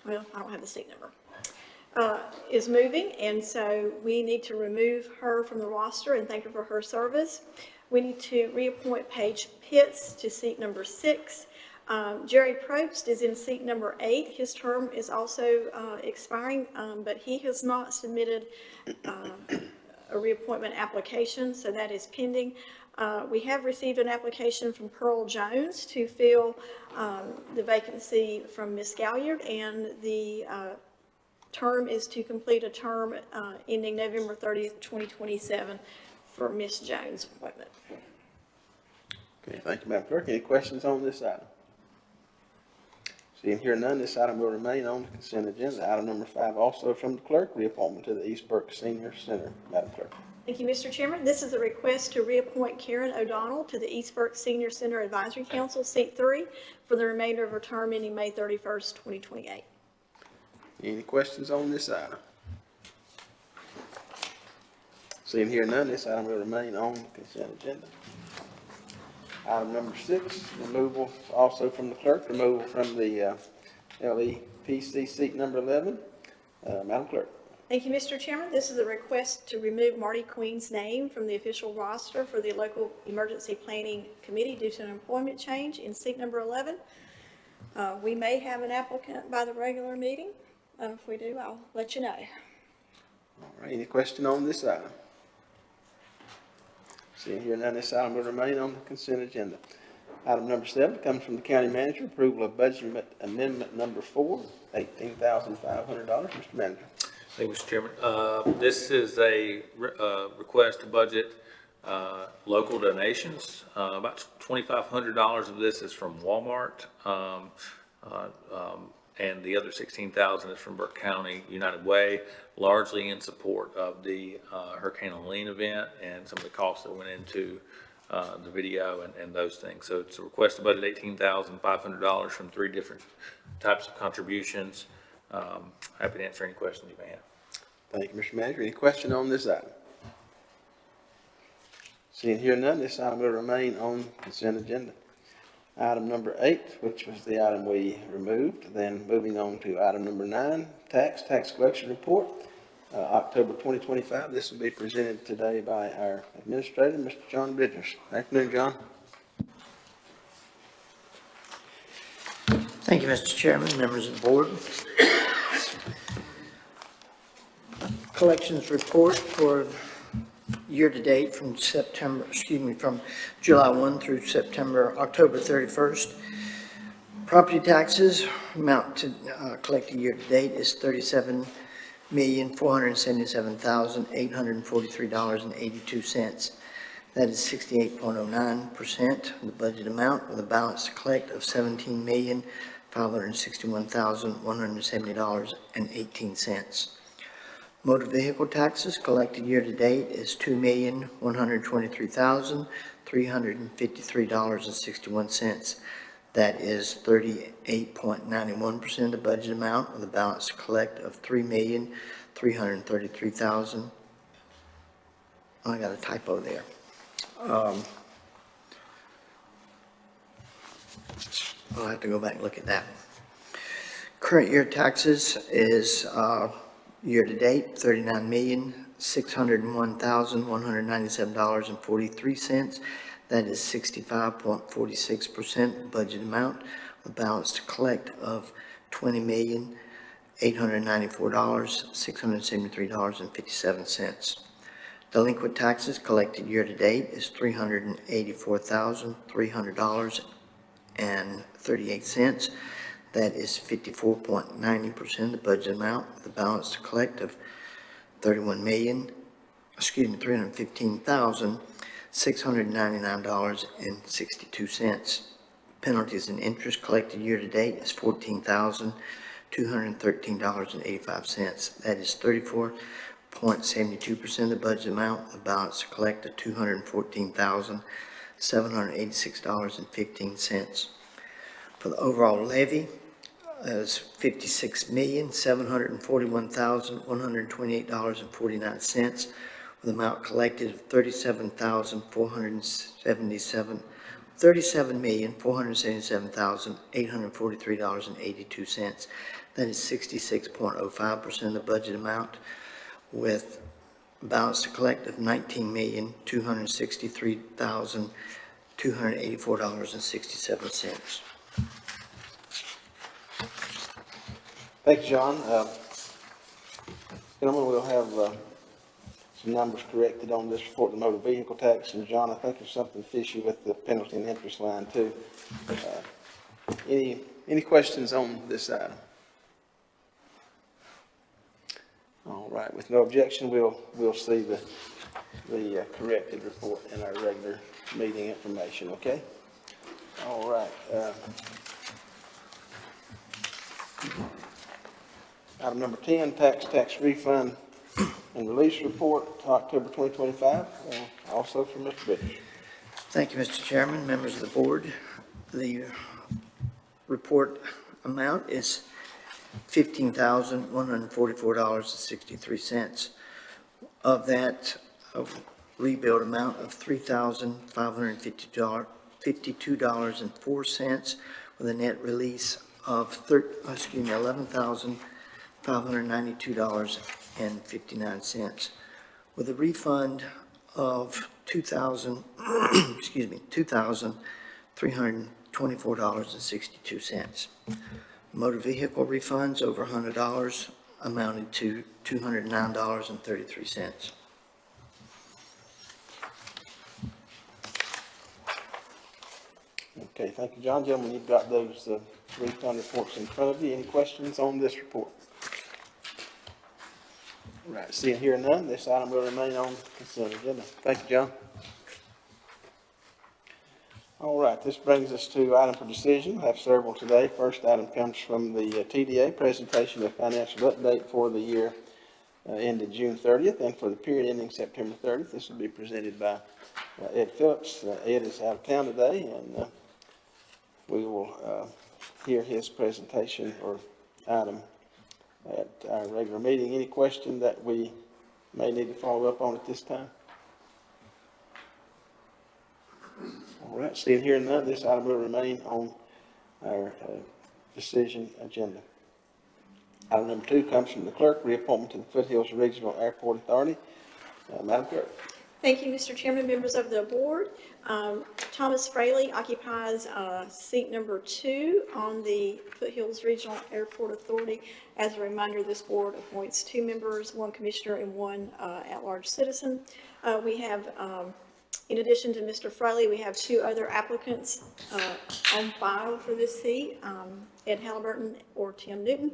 well, I don't have the seat number, is moving, and so we need to remove her from the roster and thank her for her service. We need to reappoint Paige Pitts to seat number 6. Jerry Probst is in seat number 8. His term is also expiring, but he has not submitted a reappointment application, so that is pending. We have received an application from Pearl Jones to fill the vacancy from Ms. Galliard, and the term is to complete a term ending November 30th, 2027 for Ms. Jones' appointment. Okay, thank you, Madam Clerk. Any questions on this item? Seeing here none, this item will remain on the consent agenda. Item number 5, also from the clerk, reappointment to the East Burke Senior Center. Madam Clerk. Thank you, Mr. Chairman. This is a request to reappoint Karen O'Donnell to the East Burke Senior Center Advisory Council, seat 3, for the remainder of her term ending May 31st, 2028. Any questions on this item? Seeing here none, this item will remain on the consent agenda. Item number 6, removal, also from the clerk, removal from the LEPC seat number 11. Madam Clerk. Thank you, Mr. Chairman. This is a request to remove Marty Queen's name from the official roster for the Local Emergency Planning Committee due to an employment change in seat number 11. We may have an applicant by the regular meeting. If we do, I'll let you know. All right, any question on this item? Seeing here none, this item will remain on the consent agenda. Item number 7 comes from the county manager, approval of budget amendment number 4, $18,500. Mr. Manager. Thank you, Mr. Chairman. This is a request to budget local donations. About $2,500 of this is from Walmart, and the other $16,000 is from Burke County United Way, largely in support of the Hurricane Helene event and some of the costs that went into the video and those things. So it's a request to budget $18,500 from 3 different types of contributions. Happy to answer any questions you may have. Thank you, Mr. Manager. Any question on this item? Seeing here none, this item will remain on consent agenda. Item number 8, which was the item we removed. Then moving on to item number 9, tax collection report, October 2025. This will be presented today by our administrator, Mr. John Bridgers. Afternoon, John. Thank you, Mr. Chairman, members of the board. Collections report for year-to-date from from July 1 through October 31st. Property taxes amount to collected year-to-date is $37,477,843.82. That is 68.09% of the budget amount, with a balance to collect of $17,561,170.18. Motor vehicle taxes collected year-to-date is $2,123,353.61. That is 38.91% of the budget amount, with a balance to collect of $3,333,000. I got a typo there. I'll have to go back and look at that. Current year taxes is year-to-date, $39,601,197.43. That is 65.46% budget amount, with a balance to collect of $20,894,673.57. Delinquent taxes collected year-to-date is $384,300.38. That is 54.90% of the budget amount, with a balance to collect of $315,699.62. Penalties and interest collected year-to-date is $14,213.85. That is 34.72% of the budget amount, the balance to collect of $214,786.15. For the overall levy is $56,741,128.49, with amount collected of $37,477,843.82. That is 66.05% of the budget amount, with balance to collect of $19,263,284.67. Thank you, John. Gentlemen, we'll have some numbers corrected on this report, the motor vehicle tax. And John, I think there's something fishy with the penalty and interest line too. Any questions on this item? All right, with no objection, we'll see the corrected report in our regular meeting information, okay? All right. Item number 10, tax refund and release report, October 2025, also from Mr. British. Thank you, Mr. Chairman, members of the board. The report amount is $15,144.63. Of that, a rebuild amount of $3,552.04, with a net release of $11,592.59, with a refund of $2,324.62. Motor vehicle refunds over $100 amounted to $209.33. Okay, thank you, John. Gentlemen, you've got those refund reports in front of you. Any questions on this report? All right, seeing here none, this item will remain on consent agenda. Thank you, John. All right, this brings us to item for decision. I have several today. First item comes from the TDA, presentation of financial update for the year ended June 30th and for the period ending September 30th. This will be presented by Ed Phillips. Ed is out of town today, and we will hear his presentation or item at our regular meeting. Any question that we may need to follow up on at this time? All right, seeing here none, this item will remain on our decision agenda. Item number 2 comes from the clerk, reappointment to the Foothills Regional Airport Authority. Madam Clerk. Thank you, Mr. Chairman, members of the board. Thomas Fraley occupies seat number 2 on the Foothills Regional Airport Authority. As a reminder, this board appoints 2 members, 1 commissioner and 1 at-large citizen. We have, in addition to Mr. Fraley, we have 2 other applicants on file for this seat, Ed Halliburton or Tim Newton.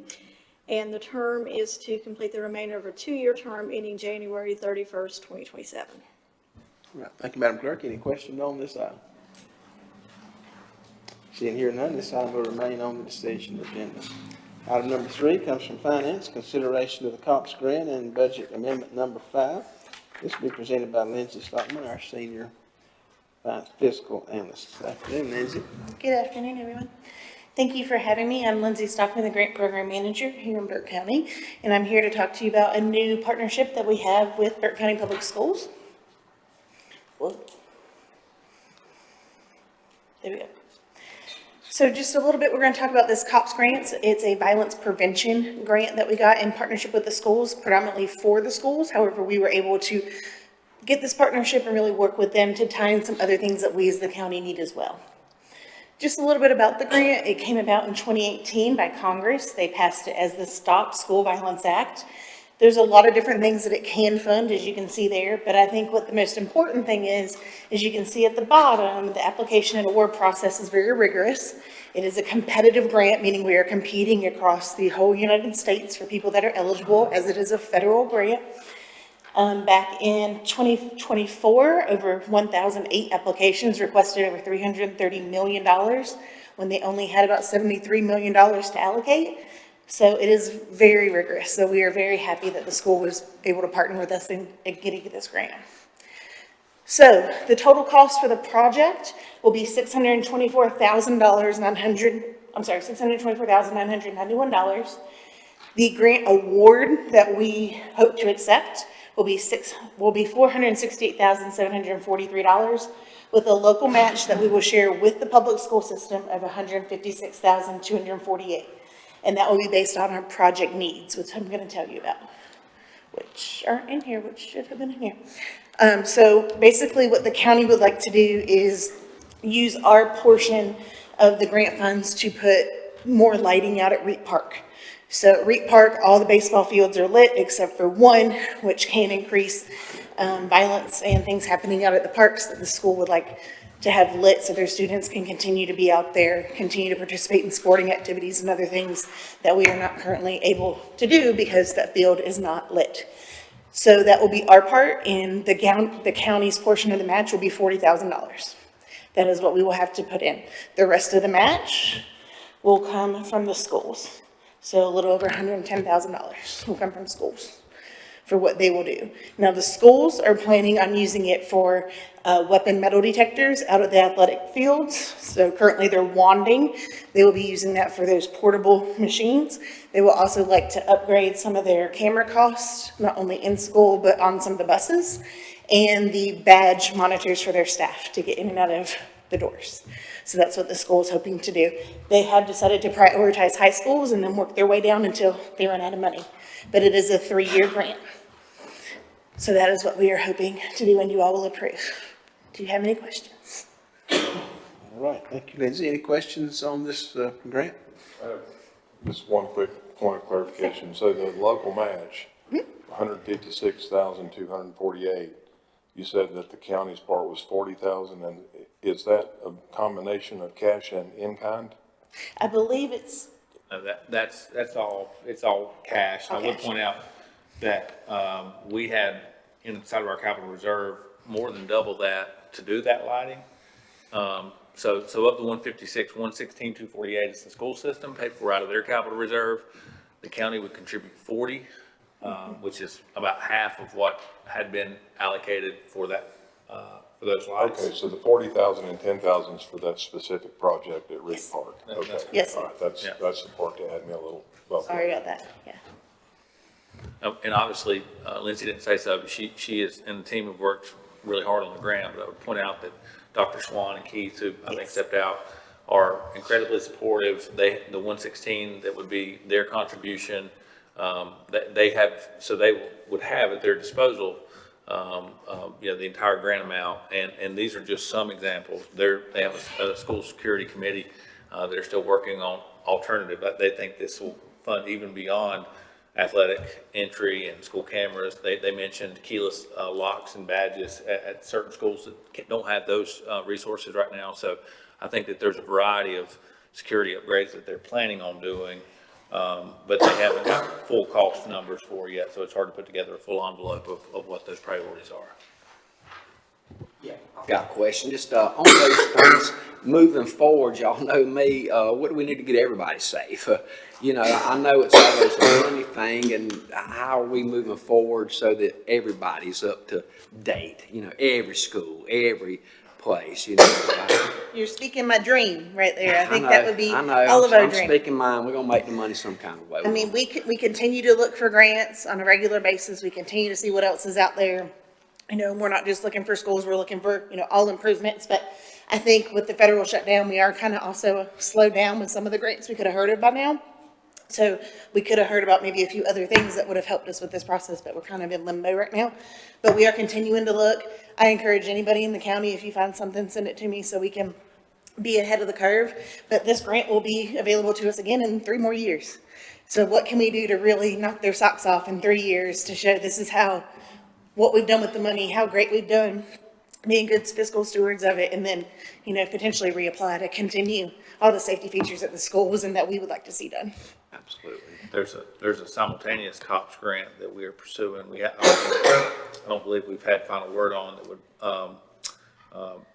And the term is to complete the remainder of a 2-year term ending January 31st, 2027. All right, thank you, Madam Clerk. Any questions on this item? Seeing here none, this item will remain on the decision agenda. Item number 3 comes from Finance, consideration of the COPS grant and budget amendment number 5. This will be presented by Lindsay Stockman, our senior fiscal analyst. Good afternoon, Lindsay. Good afternoon, everyone. Thank you for having me. I'm Lindsay Stockman, the Grant Program Manager here in Burke County, and I'm here to talk to you about a new partnership that we have with Burke County Public Schools. Whoa. There we go. So just a little bit, we're going to talk about this COPS grant. It's a violence prevention grant that we got in partnership with the schools, predominantly for the schools. However, we were able to get this partnership and really work with them to tie in some other things that we as the county need as well. Just a little bit about the grant. It came about in 2018 by Congress. They passed it as the Stop School Violence Act. There's a lot of different things that it can fund, as you can see there, but I think what the most important thing is you can see at the bottom, the application and award process is very rigorous. It is a competitive grant, meaning we are competing across the whole United States for people that are eligible, as it is a federal grant. Back in 2024, over 1,008 applications requested over $330 million, when they only had about $73 million to allocate. So it is very rigorous. So we are very happy that the school was able to partner with us in getting this grant. So the total cost for the project will be $624,991. The grant award that we hope to accept will be $468,743, with a local match that we will share with the public school system of $156,248. And that will be based on our project needs, which I'm going to tell you about, which aren't in here, which should have been in here. So basically what the county would like to do is use our portion of the grant funds to put more lighting out at Reed Park. So at Reed Park, all the baseball fields are lit except for one, which can increase violence and things happening out at the parks that the school would like to have lit so their students can continue to be out there, continue to participate in sporting activities and other things that we are not currently able to do because that field is not lit. So that will be our part, and the county's portion of the match will be $40,000. That is what we will have to put in. The rest of the match will come from the schools. So a little over $110,000 will come from schools for what they will do. Now, the schools are planning on using it for weapon metal detectors out at the athletic fields. So currently they're wanding. They will be using that for those portable machines. They will also like to upgrade some of their camera costs, not only in school, but on some of the buses, and the badge monitors for their staff to get in and out of the doors. So that's what the school is hoping to do. They have decided to prioritize high schools and then work their way down until they run out of money. But it is a 3-year grant. So that is what we are hoping to do, and you all will approve. Do you have any questions? All right, thank you, Lindsay. Any questions on this grant? Just one quick point of clarification. So the local match, 156,248, you said that the county's part was 40,000, and is that a combination of cash and in-kind? I believe it's, No, that's all, it's all cash. I would Okay. point out that, we had inside of our capital reserve more than double that to do that lighting. So of the 156, 116, 248 is the school system paid for out of their capital reserve. The county would contribute 40, which is about half of what had been allocated for that, for those lights. Okay, so the 40,000 and 10,000 is for that specific project at Reed Park? Okay. Yes, sir. All right, that's the part that had me a little bumped. sorry about that, yeah. And obviously, Lindsay didn't say so, but she is, and the team have worked really hard on the grant. But I would point out that Dr. Swan and Keith, who I think stepped out, are incredibly supportive. The 116, that would be their contribution, they have, so they would have at their disposal, the entire grant amount. And these are just some examples. They have a school security committee that are still working on alternative, but they think this will fund even beyond athletic entry and school cameras. They mentioned keyless locks and badges at certain schools that don't have those resources right now. So I think that there's a variety of security upgrades that they're planning on doing, but they haven't got full cost numbers for yet. So it's hard to put together a full envelope of what those priorities are. I've got a question, just on those things, moving forward, y'all know me, what do we need to get everybody safe? I know it's always a money thing, and how are we moving forward so that everybody's up to date? Every school, every place, You're speaking my dream right there. I think know, that would be I know, all of our I'm dream. speaking mine, we're gonna make the money some kind of way. I mean, we continue to look for grants on a regular basis. We continue to see what else is out there. We're not just looking for schools, we're looking for, all improvements. But I think with the federal shutdown, we are kind of also slowed down with some of the grants we could have heard of by now. So we could have heard about maybe a few other things that would have helped us with this process, but we're kind of in limbo right now. But we are continuing to look. I encourage anybody in the county, if you find something, send it to me so we can be ahead of the curve, but this grant will be available to us again in 3 more years. So what can we do to really knock their socks off in 3 years to show this is what we've done with the money, how great we've done, being good fiscal stewards of it, and then, potentially reapply to continue all the safety features at the schools and that we would like to see done. Absolutely. There's a simultaneous COPS grant that we are pursuing. I don't believe we've had final word on that would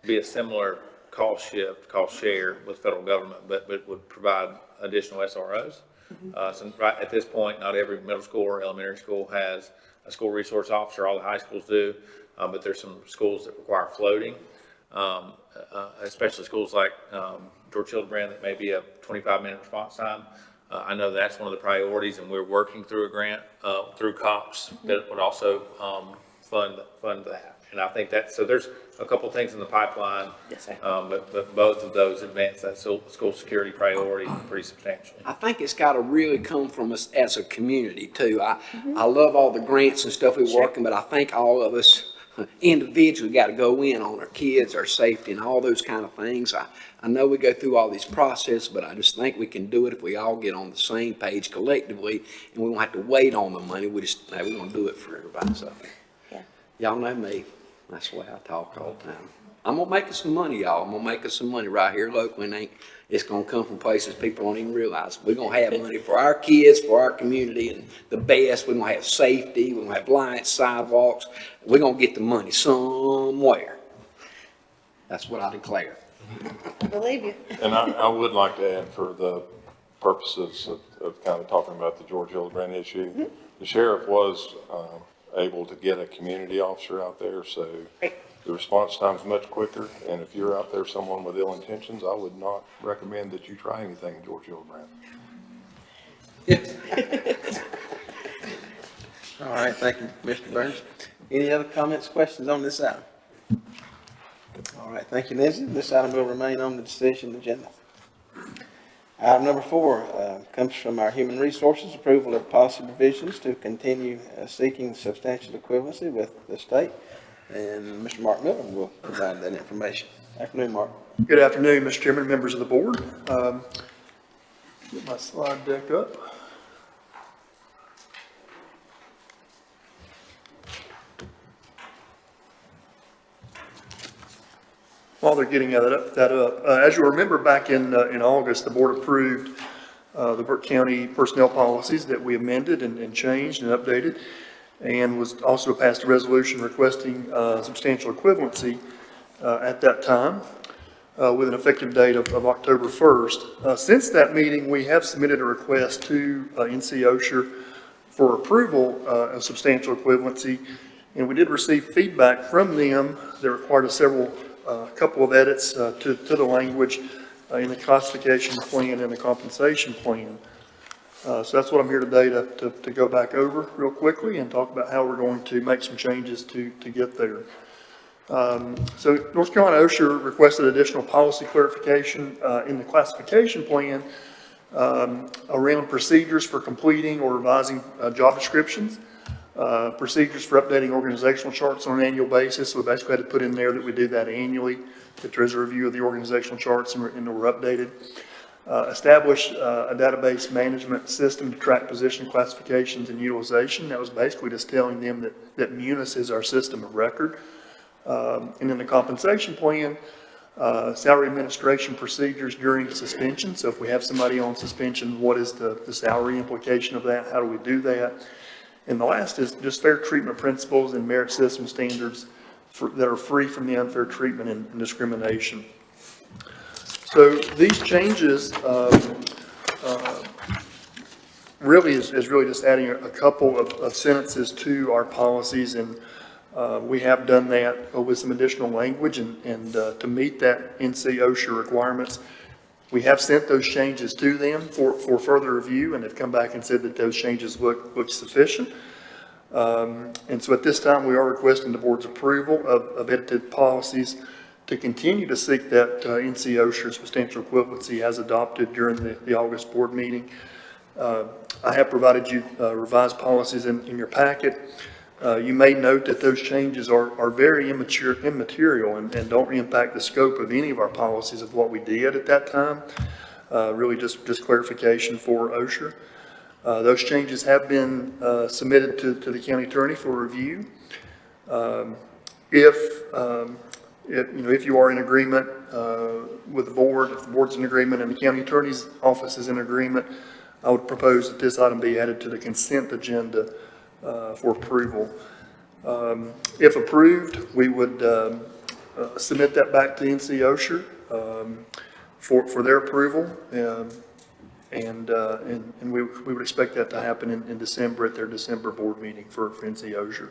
be a similar cost share with federal government, but would provide additional SROs. So right at this point, not every middle school or elementary school has a school resource officer. All the high schools do, but there's some schools that require floating, especially schools like George Hildebrand that may be a 25-minute response time. I know that's one of the priorities, and we're working through a grant through COPS that would also fund that. And I think so there's a couple of things in the pipeline. Yes, sir. But both of those advance that school security priority pretty substantially. I think it's got to really come from us as a community too. I love all the grants and stuff we're working, but I think all of us individually got to go in on our kids, our safety, and all those kind of things. I know we go through all these processes, but I just think we can do it if we all get on the same page collectively, and we won't have to wait on the money. We want to do it for everybody. So, Yeah. y'all know me. That's the way I talk all the time. I'm gonna make us some money, y'all. I'm gonna make us some money right here locally, and it's gonna come from places people don't even realize. We're gonna have money for our kids, for our community, and the best. We're gonna have safety. We're gonna have lights, sidewalks. We're gonna get the money somewhere. That's what I declare. I believe you. And I would like to add, for the purposes of kind of talking about the George Hildebrand issue, the sheriff was able to get a community officer out there, so the response time is much quicker. And if you're out there, someone with ill intentions, I would not recommend that you try anything in George Hildebrand. All right, thank you, Mr. Burns. Any other comments, questions on this item? All right, thank you, Lindsay. This item will remain on the decision agenda. Item number 4 comes from our Human Resources, approval of policy provisions to continue seeking substantial equivalency with the state. And Mr. Mark Miller will provide that information. Afternoon, Mark. Good afternoon, Mr. Chairman, members of the board. Get my slide deck up. While they're getting that up, as you remember, back in August, the board approved the Burke County personnel policies that we amended and changed and updated, and was also passed a resolution requesting substantial equivalency at that time with an effective date of October 1st. Since that meeting, we have submitted a request to NC OSHA for approval of substantial equivalency, and we did receive feedback from them that required a couple of edits to the language in the classification plan and the compensation plan. So that's what I'm here today to go back over real quickly and talk about how we're going to make some changes to get there. So North Carolina OSHA requested additional policy clarification in the classification plan around procedures for completing or revising job descriptions, procedures for updating organizational charts on an annual basis. So we basically had to put in there that we do that annually, that there's a review of the organizational charts and we're updated. Establish a database management system to track position classifications and utilization. That was basically just telling them that Munis is our system of record. And in the compensation plan, salary administration procedures during suspension. So if we have somebody on suspension, what is the salary implication of that? How do we do that? And the last is just fair treatment principles and merit system standards that are free from the unfair treatment and discrimination. So these changes really is really just adding a couple of sentences to our policies, and we have done that with some additional language and to meet that NC OSHA requirements. We have sent those changes to them for further review, and they've come back and said that those changes look sufficient. And so at this time, we are requesting the board's approval of edited policies to continue to seek that NC OSHA substantial equivalency as adopted during the August board meeting. I have provided you revised policies in your packet. You may note that those changes are very immaterial and don't impact the scope of any of our policies of what we did at that time. Really just clarification for OSHA. Those changes have been submitted to the county attorney for review. If you are in agreement with the board, if the board's in agreement and the county attorney's office is in agreement, I would propose that this item be added to the consent agenda for approval. If approved, we would submit that back to NC OSHA for their approval. And we would expect that to happen in December at their December board meeting for NC OSHA.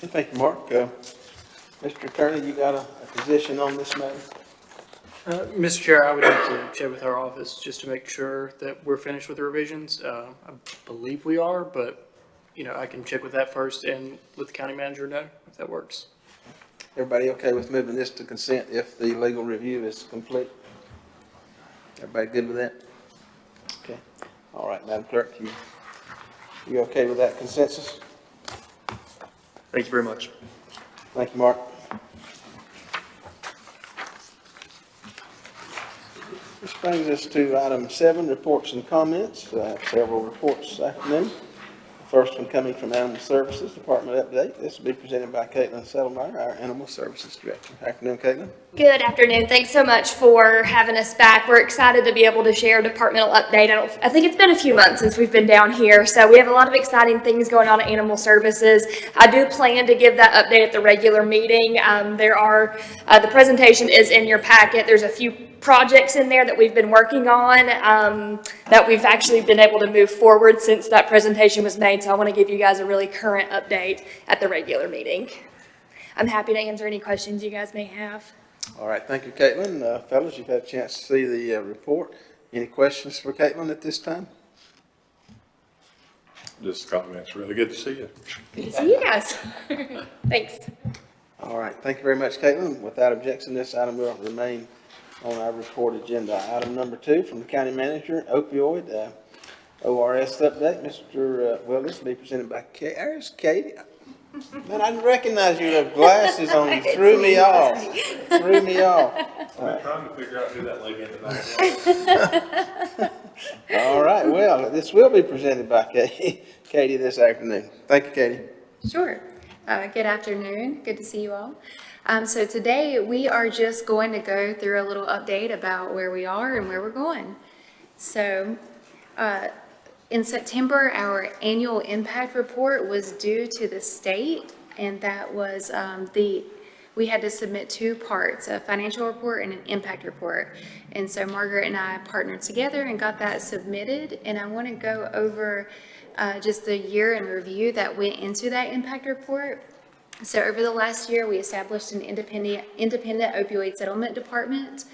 Thank you, Mark. Mr. Attorney, you got a position on this matter? Mr. Chair, I would have to check with our office just to make sure that we're finished with the revisions. I believe we are, but, I can check with that first and let the county manager know if that works. Everybody okay with moving this to consent if the legal review is complete? Everybody good with that? Okay. All right, Madam Clerk, you okay with that consensus? Thank you very much. Thank you, Mark. This brings us to item 7, reports and comments. I have several reports this afternoon. The first one coming from Animal Services Department update. This will be presented by Caitlin Settlemeyer, our Animal Services Director. Afternoon, Caitlin. Good afternoon. Thanks so much for having us back. We're excited to be able to share a departmental update. I think it's been a few months since we've been down here, so we have a lot of exciting things going on at Animal Services. I do plan to give that update at the regular meeting. The presentation is in your packet. There's a few projects in there that we've been working on that we've actually been able to move forward since that presentation was made, so I want to give you guys a really current update at the regular meeting. I'm happy to answer any questions you guys may have. All right, thank you, Caitlin. Fellas, you've had a chance to see the report. Any questions for Caitlin at this time? Just comments. Really good to see you. Good to see you guys. Thanks. All right, thank you very much, Caitlin. Without objection, this item will remain on our report agenda. Item number 2 from the county manager, opioid ORS update. This will be presented by Katie. There's Katie. Man, I didn't recognize you. The glasses on you threw me off. Threw me off. I'm trying to figure out who that lady in the back is. All right, well, this will be presented by Katie this afternoon. Thank you, Katie. Sure. Good afternoon. Good to see you all. So today we are just going to go through a little update about where we are and where we're going. So in September, our annual impact report was due to the state, and that was we had to submit 2 parts, a financial report and an impact report. And so Margaret and I partnered together and got that submitted, and I want to go over just the year in review that went into that impact report. So over the last year, we established an independent opioid settlement department,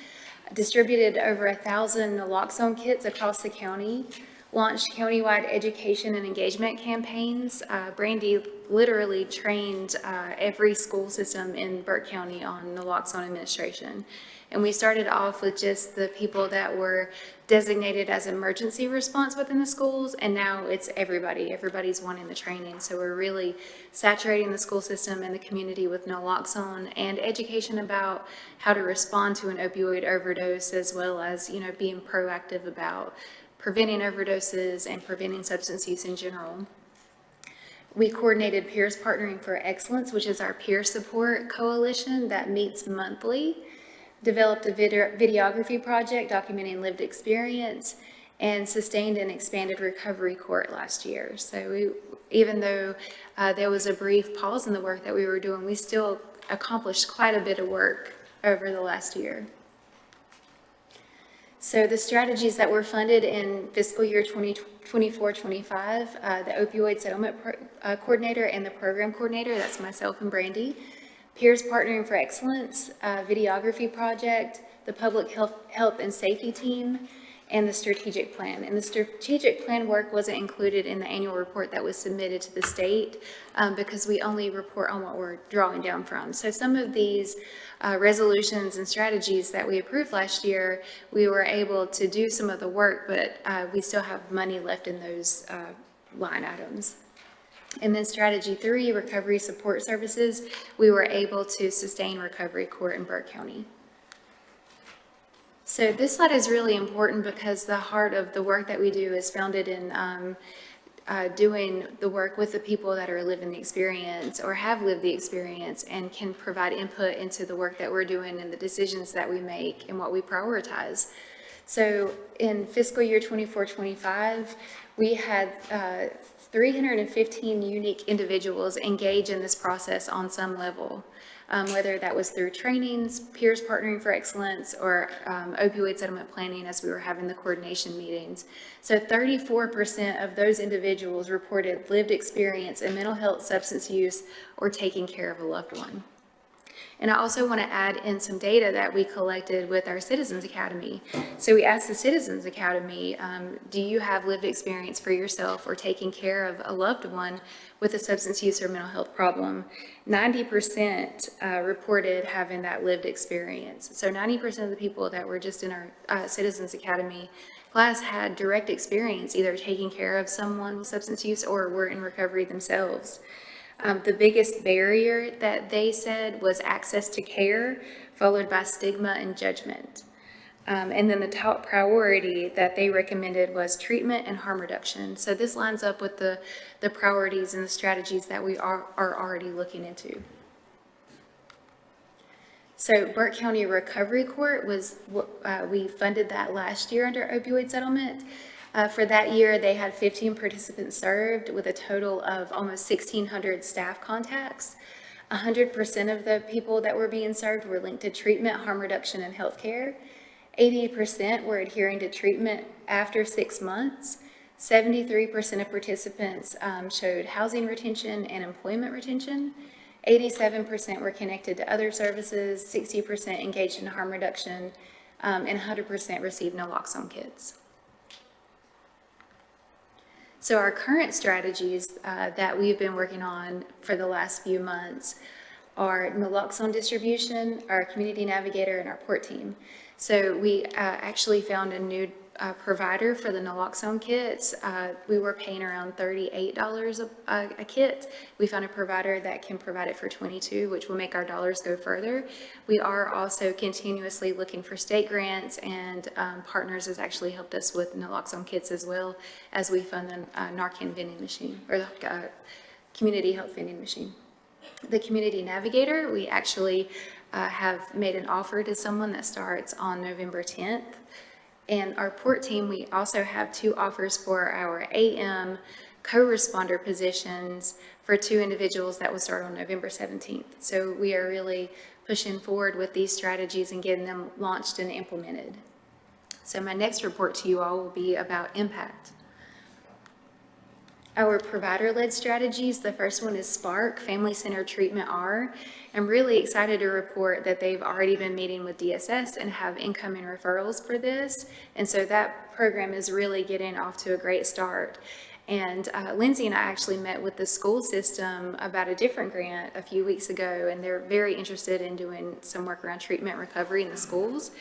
distributed over 1,000 naloxone kits across the county, launched countywide education and engagement campaigns. Brandy literally trained every school system in Burke County on naloxone administration. And we started off with just the people that were designated as emergency response within the schools, and now it's everybody. Everybody's wanting the training. So we're really saturating the school system and the community with naloxone and education about how to respond to an opioid overdose, as well as, being proactive about preventing overdoses and preventing substance use in general. We coordinated Peers Partnering for Excellence, which is our peer support coalition that meets monthly, developed a videography project documenting lived experience, and sustained an expanded recovery court last year. So even though there was a brief pause in the work that we were doing, we still accomplished quite a bit of work over the last year. So the strategies that were funded in fiscal year 2024-25, the opioid settlement coordinator and the program coordinator, that's myself and Brandy, Peers Partnering for Excellence, videography project, the public health and safety team, and the strategic plan. And the strategic plan work wasn't included in the annual report that was submitted to the state because we only report on what we're drawing down from. So some of these resolutions and strategies that we approved last year, we were able to do some of the work, but we still have money left in those line items. And then strategy 3, recovery support services, we were able to sustain recovery court in Burke County. So this slide is really important because the heart of the work that we do is founded in doing the work with the people that are living the experience or have lived the experience and can provide input into the work that we're doing and the decisions that we make and what we prioritize. So in fiscal year 24-25, we had 315 unique individuals engage in this process on some level, whether that was through trainings, peers partnering for excellence, or opioid settlement planning as we were having the coordination meetings. So 34% of those individuals reported lived experience in mental health, substance use, or taking care of a loved one. And I also want to add in some data that we collected with our Citizens Academy. So we asked the Citizens Academy, do you have lived experience for yourself or taking care of a loved one with a substance use or mental health problem? 90% reported having that lived experience. So 90% of the people that were just in our Citizens Academy class had direct experience, either taking care of someone with substance use or were in recovery themselves. The biggest barrier that they said was access to care, followed by stigma and judgment. And then the top priority that they recommended was treatment and harm reduction. So this lines up with the priorities and the strategies that we are already looking into. So Burke County Recovery Court was, we funded that last year under opioid settlement. For that year, they had 15 participants served with a total of almost 1,600 staff contacts. 100% of the people that were being served were linked to treatment, harm reduction, and healthcare. 80% were adhering to treatment after 6 months. 73% of participants showed housing retention and employment retention. 87% were connected to other services, 60% engaged in harm reduction, and 100% received naloxone kits. So our current strategies that we've been working on for the last few months are naloxone distribution, our community navigator, and our port team. So we actually found a new provider for the naloxone kits. We were paying around $38 a kit. We found a provider that can provide it for $22, which will make our dollars go further. We are also continuously looking for state grants, and Partners has actually helped us with naloxone kits as well as we fund the Narcan vending machine, or the community health vending machine. The community navigator, we actually have made an offer to someone that starts on November 10th. And our port team, we also have 2 offers for our AM co-responder positions for 2 individuals that will start on November 17th. So we are really pushing forward with these strategies and getting them launched and implemented. So my next report to you all will be about impact. Our provider-led strategies, the first one is SPARK, Family Centered Treatment R. I'm really excited to report that they've already been meeting with DSS and have incoming referrals for this. And so that program is really getting off to a great start. And Lindsay and I actually met with the school system about a different grant a few weeks ago, and they're very interested in doing some work around treatment recovery in the schools.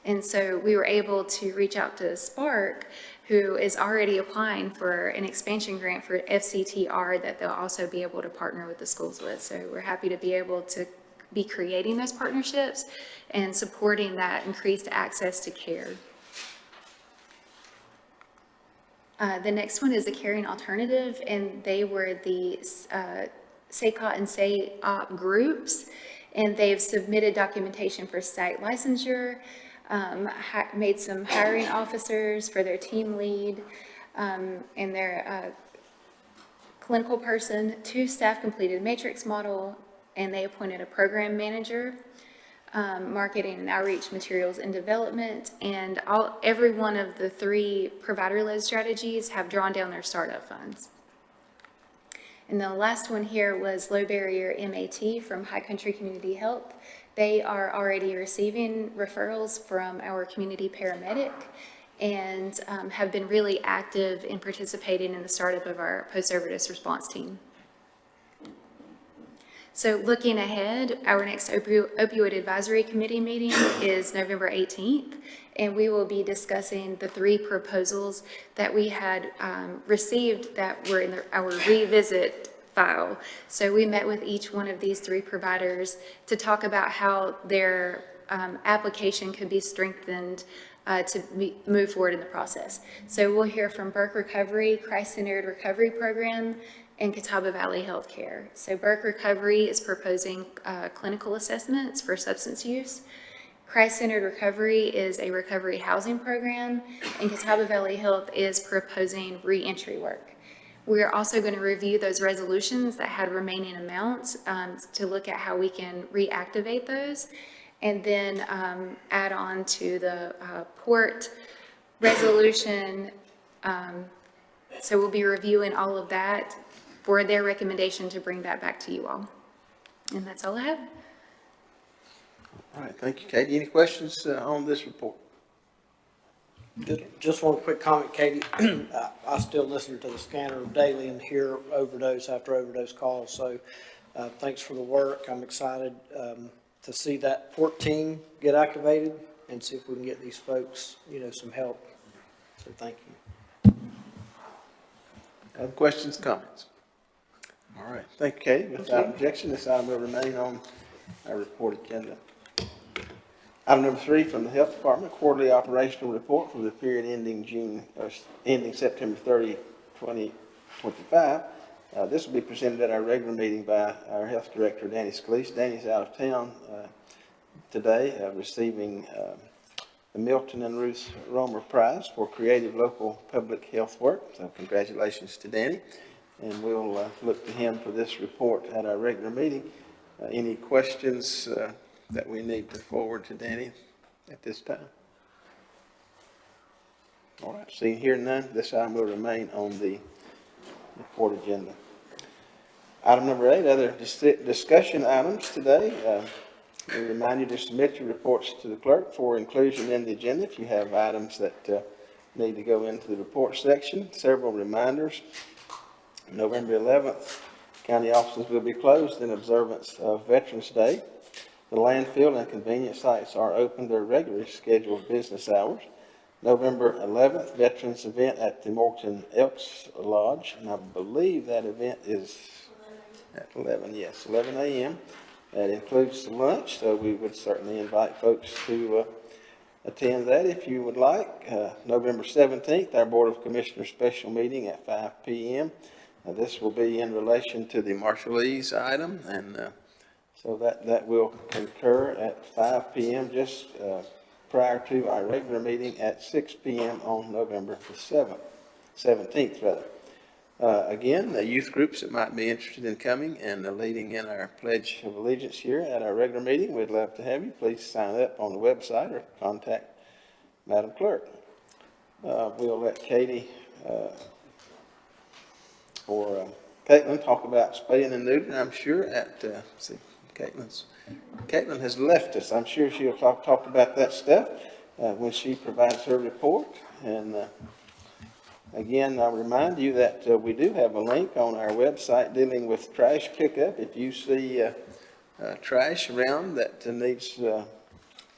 And so we were able to reach out to Spark, who is already applying for an expansion grant for FCTR that they'll also be able to partner with the schools with. So we're happy to be able to be creating those partnerships and supporting that increased access to care. The next one is the Caring Alternative, and they were the SACOT and SAOP groups, and they've submitted documentation for site licensure, made some hiring officers for their team lead and their clinical person, 2 staff completed matrix model, and they appointed a program manager, marketing and outreach materials and development, and every one of the 3 provider-led strategies have drawn down their startup funds. And the last one here was low barrier MAT from High Country Community Health. They are already receiving referrals from our community paramedic and have been really active in participating in the startup of our post-overdose response team. So looking ahead, our next opioid advisory committee meeting is November 18th, and we will be discussing the 3 proposals that we had received that were in our revisit file. So we met with each one of these 3 providers to talk about how their application could be strengthened to move forward in the process. So we'll hear from Burke Recovery, Christ-Centered Recovery Program, and Catawba Valley Healthcare. So Burke Recovery is proposing clinical assessments for substance use. Christ-Centered Recovery is a recovery housing program, and Catawba Valley Health is proposing reentry work. We are also going to review those resolutions that had remaining amounts to look at how we can reactivate those, and then add on to the port resolution. So we'll be reviewing all of that for their recommendation to bring that back to you all. And that's all I have. All right, thank you, Katie. Any questions on this report? Just one quick comment, Katie. I still listen to the scanner daily and hear overdose after overdose calls, so thanks for the work. I'm excited to see that port team get activated and see if we can get these folks, some help. So thank you. Other questions, comments? All right, thank you, Katie. Without objection, this item will remain on our report agenda. Item number 3 from the Health Department, quarterly operational report for the period ending September 30, 2025. This will be presented at our regular meeting by our Health Director, Danny Scalise. Danny's out of town today, receiving the Milton and Ruth Romer Prize for creative local public health work. So congratulations to Danny. And we'll look to him for this report at our regular meeting. Any questions that we need to forward to Danny at this time? All right, seeing here none, this item will remain on the report agenda. Item number 8, other discussion items today. We remind you to submit your reports to the clerk for inclusion in the agenda if you have items that need to go into the report section. Several reminders. November 11th, county offices will be closed in observance of Veterans Day. The landfill and convenience sites are open their regularly scheduled business hours. November 11th, Veterans event at the Morton Elks Lodge, and I believe that event is at 11 a.m. That includes the lunch, so we would certainly invite folks to attend that if you would like. November 17th, our Board of Commissioners special meeting at 5 p.m. This will be in relation to the Marshallese item, and so that will concur at 5 p.m. just prior to our regular meeting at 6 p.m. on November the 17th rather. Again, the youth groups that might be interested in coming and leading in our Pledge of Allegiance here at our regular meeting, we'd love to have you. Please sign up on the website or contact Madam Clerk. We'll let Katie or Caitlin talk about spaying and neutering, I'm sure, at, see, Caitlin has left us. I'm sure she'll talk about that stuff when she provides her report. And again, I'll remind you that we do have a link on our website dealing with trash pickup. If you see trash around that needs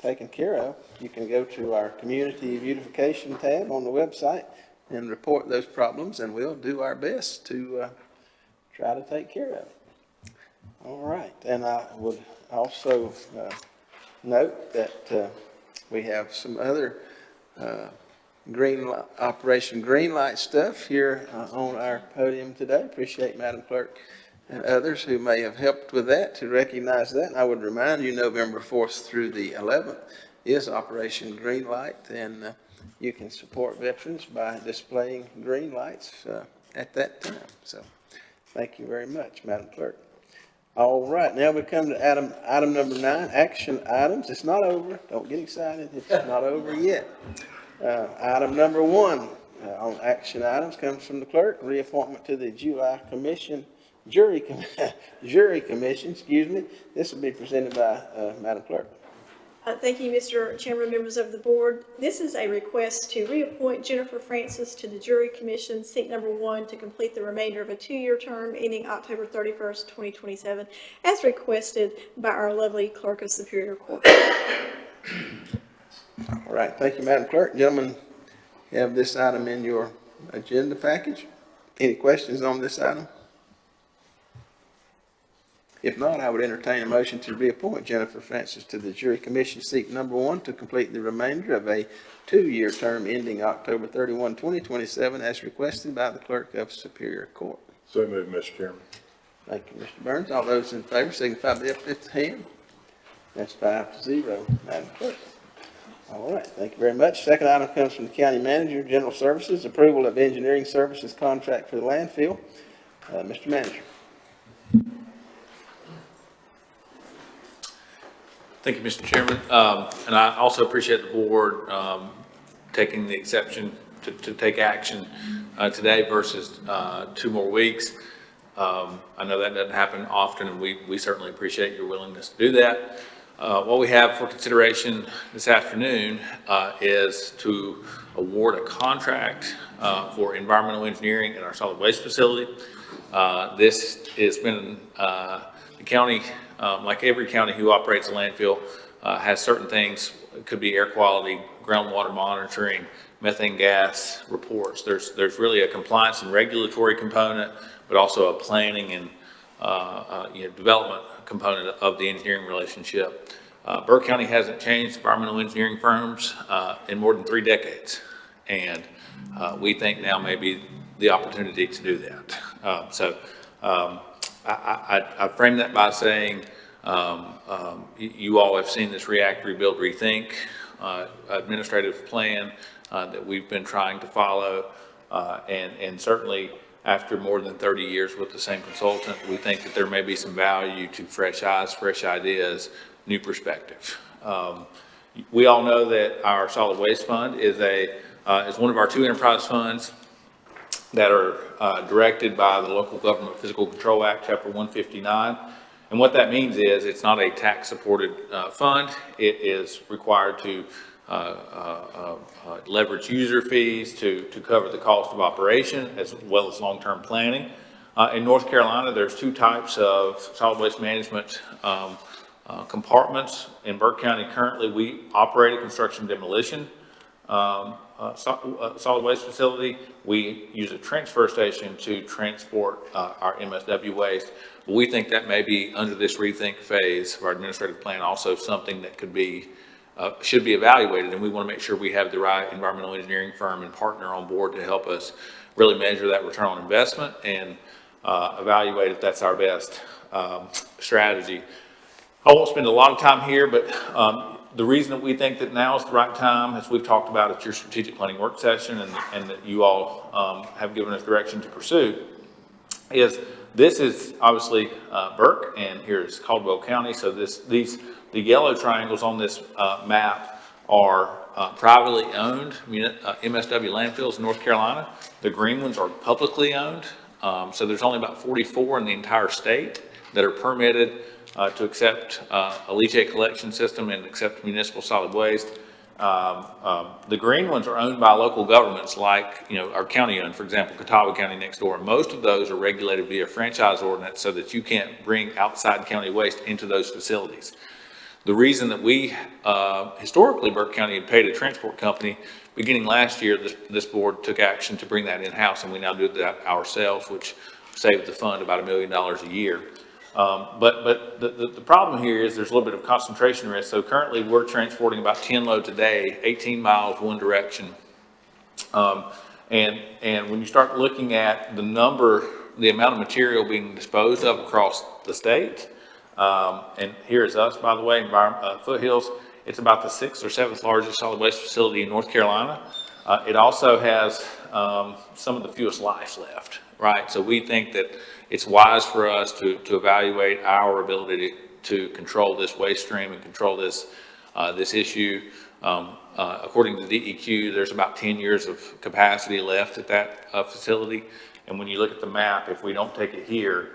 taken care of, you can go to our Community Beautification tab on the website and report those problems, and we'll do our best to try to take care of it. All right, and I would also note that we have some other Operation Greenlight stuff here on our podium today. Appreciate Madam Clerk and others who may have helped with that to recognize that. And I would remind you, November 4th through the 11th is Operation Greenlight, and you can support veterans by displaying green lights at that time. So thank you very much, Madam Clerk. All right, now we come to item number 9, action items. It's not over. Don't get excited. It's not over yet. Item number 1 on action items comes from the clerk, reappointment to the July Jury Commission. This will be presented by Madam Clerk. Thank you, Mr. Chairman, members of the board. This is a request to reappoint Jennifer Francis to the Jury Commission, seat number 1, to complete the remainder of a 2-year term ending October 31st, 2027, as requested by our lovely Clerk of Superior Court. All right, thank you, Madam Clerk. Gentlemen, you have this item in your agenda package. Any questions on this item? If not, I would entertain a motion to reappoint Jennifer Francis to the jury commission seat number 1 to complete the remainder of a 2-year term ending October 31, 2027, as requested by the clerk of Superior Court. So moved, Mr. Chairman. Thank you, Mr. Burns. All those in favor signify by the uplifted hand. That's 5-0, Madam Clerk. All right, thank you very much. Second item comes from the County Manager, General Services, approval of engineering services contract for the landfill. Mr. Manager. Thank you, Mr. Chairman. And I also appreciate the board taking the exception to take action today versus 2 more weeks. I know that doesn't happen often, and we certainly appreciate your willingness to do that. What we have for consideration this afternoon is to award a contract for environmental engineering at our solid waste facility. This has been the county, like every county who operates a landfill, has certain things. It could be air quality, groundwater monitoring, methane gas reports. There's really a compliance and regulatory component, but also a planning and development component of the engineering relationship. Burke County hasn't changed environmental engineering firms in more than 3 decades, and we think now may be the opportunity to do that. I frame that by saying you all have seen this React, Rebuild, Rethink administrative plan that we've been trying to follow, and certainly after more than 30 years with the same consultant, we think that there may be some value to fresh eyes, fresh ideas, new perspective. We all know that our solid waste fund is one of our 2 enterprise funds that are directed by the Local Government Fiscal Control Act, Chapter 159. And what that means is it's not a tax-supported fund. It is required to leverage user fees to cover the cost of operation as well as long-term planning. In North Carolina, there's 2 types of solid waste management compartments. In Burke County, currently, we operate a construction demolition solid waste facility. We use a transfer station to transport our MSW waste. But we think that may be, under this rethink phase of our administrative plan, also something that could be should be evaluated, and we want to make sure we have the right environmental engineering firm and partner on board to help us really measure that return on investment and evaluate if that's our best strategy. I won't spend a lot of time here, but the reason that we think that now is the right time, as we've talked about at your strategic planning work session and that you all have given us direction to pursue, is this is obviously Burke, and here's Caldwell County. So the yellow triangles on this map are privately owned MSW landfills in North Carolina. The green ones are publicly owned. So there's only about 44 in the entire state that are permitted to accept a leachate collection system and accept municipal solid waste. The green ones are owned by local governments, like our county owned, for example, Catawba County next door. Most of those are regulated via franchise ordinance so that you can't bring outside county waste into those facilities. The reason that we, historically, Burke County had paid a transport company, beginning last year, this board took action to bring that in-house, and we now do that ourselves, which saved the fund about $1 million a year. But the problem here is there's a little bit of concentration risk. So currently we're transporting about 10 loads a day, 18 miles one direction. And when you start looking at the amount of material being disposed of across the state, and here is us, by the way, Foothills, it's about the 6th or 7th largest solid waste facility in North Carolina. It also has some of the fewest life left, right? So we think that it's wise for us to evaluate our ability to control this waste stream and control this issue. According to DEQ, there's about 10 years of capacity left at that facility. And when you look at the map, if we don't take it here,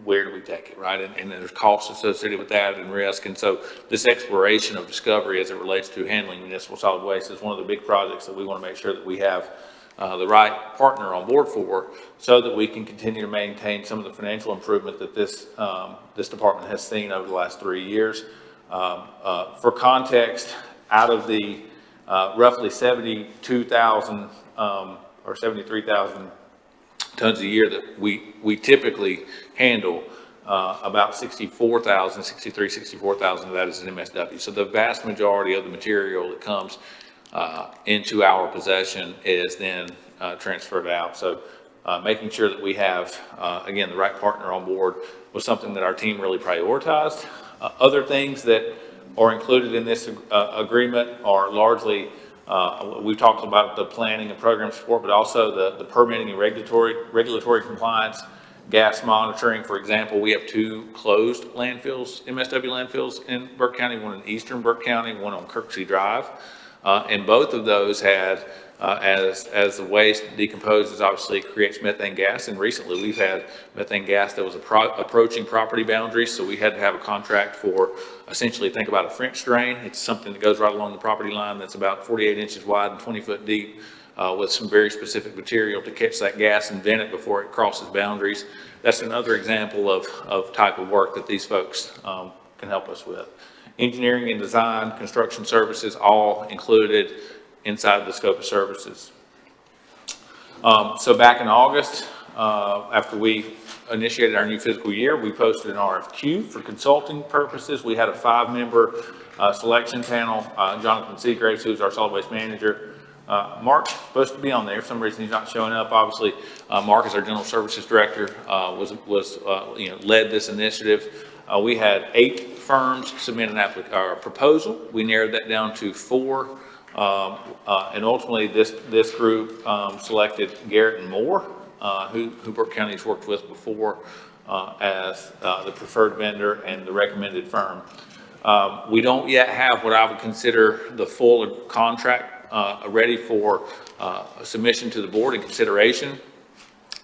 where do we take it, right? And there's costs associated with that and risk. And so this exploration of discovery as it relates to handling municipal solid waste is one of the big projects that we want to make sure that we have the right partner on board for, so that we can continue to maintain some of the financial improvement that this department has seen over the last 3 years. For context, out of the roughly 72,000 or 73,000 tons a year that we typically handle, about 64,000 of that is in MSW. So the vast majority of the material that comes into our possession is then transferred out. So making sure that we have, again, the right partner on board was something that our team really prioritized. Other things that are included in this agreement are largely, we've talked about the planning and program support, but also the permitting and regulatory compliance, gas monitoring. For example, we have 2 closed landfills, MSW landfills in Burke County, one in eastern Burke County, one on Kirksey Drive. And both of those had, as the waste decomposes, obviously it creates methane gas. And recently we've had methane gas that was approaching property boundaries. So we had to have a contract for, essentially, think about a French drain. It's something that goes right along the property line that's about 48 inches wide and 20 foot deep, with some very specific material to catch that gas and vent it before it crosses boundaries. That's another example of type of work that these folks can help us with. Engineering and design, construction services, all included inside the scope of services. So back in August, after we initiated our new fiscal year, we posted an RFQ for consulting purposes. We had a 5-member selection panel. Jonathan Seagraves, who's our solid waste manager. Mark's supposed to be on there. For some reason, he's not showing up. Obviously, Mark is our general services director, led this initiative. We had 8 firms submit a proposal. We narrowed that down to 4. And ultimately, this group selected Garrett & Moore, who Burke County has worked with before, as the preferred vendor and the recommended firm. We don't yet have what I would consider the full contract ready for submission to the board and consideration.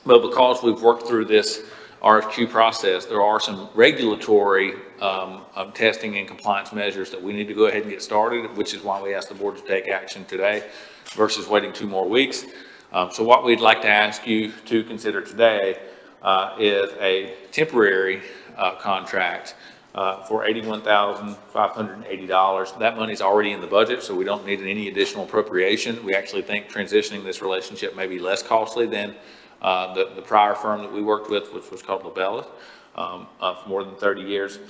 But because we've worked through this RFQ process, there are some regulatory testing and compliance measures that we need to go ahead and get started, which is why we asked the board to take action today versus waiting 2 more weeks. So what we'd like to ask you to consider today is a temporary contract for $81,580. That money's already in the budget, so we don't need any additional appropriation. We actually think transitioning this relationship may be less costly than the prior firm that we worked with, which was called Lobella, for more than 30 years.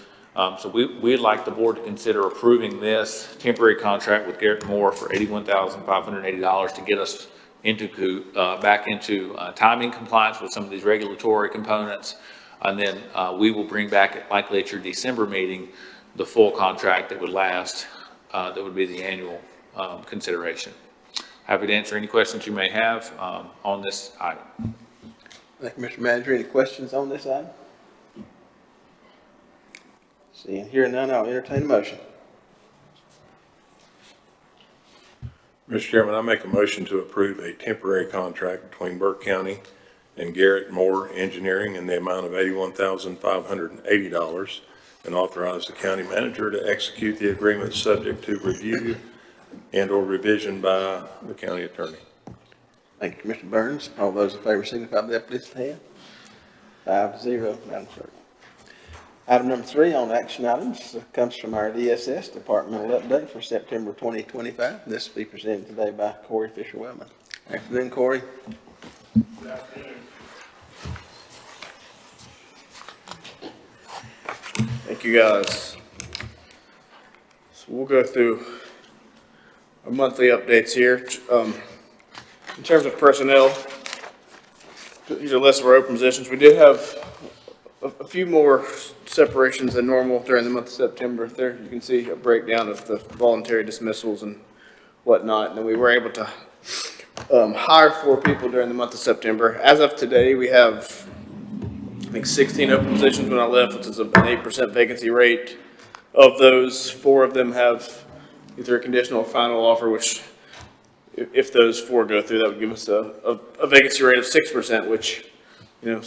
So we'd like the board to consider approving this temporary contract with Garrett Moore for $81,580 to get us back into timing compliance with some of these regulatory components. And then we will bring back, likely at your December meeting, the full contract that would last, that would be the annual consideration. Happy to answer any questions you may have on this item. Thank you, Mr. Manager. Any questions on this item? Seeing here none, I'll entertain a motion. Mr. Chairman, I make a motion to approve a temporary contract between Burke County and Garrett Moore Engineering in the amount of $81,580 and authorize the county manager to execute the agreement subject to review and/or revision by the county attorney. Thank you, Mr. Burns. All those in favor signify by the uplifted hand. 5-0, Madam Clerk. Item number 3 on action items comes from our DSS departmental update for September 2025. This will be presented today by Corey Fisher-Wellman. Afternoon, Corey. Good afternoon. Thank you, guys. So we'll go through our monthly updates here. In terms of personnel, these are less of our open positions. We did have a few more separations than normal during the month of September. There you can see a breakdown of the voluntary dismissals and whatnot. And then we were able to hire 4 people during the month of September. As of today, we have, I think, 16 open positions when I left, which is an 8% vacancy rate. Of those, 4 of them have either a conditional or final offer, which if those 4 go through, that would give us a vacancy rate of 6%, which, you know,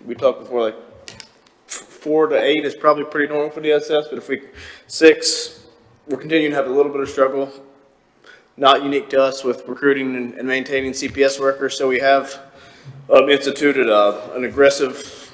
we talked before, like 4 to 8 is probably pretty normal for DSS, but if 6, we're continuing to have a little bit of struggle. Not unique to us with recruiting and maintaining CPS workers, so we have instituted an aggressive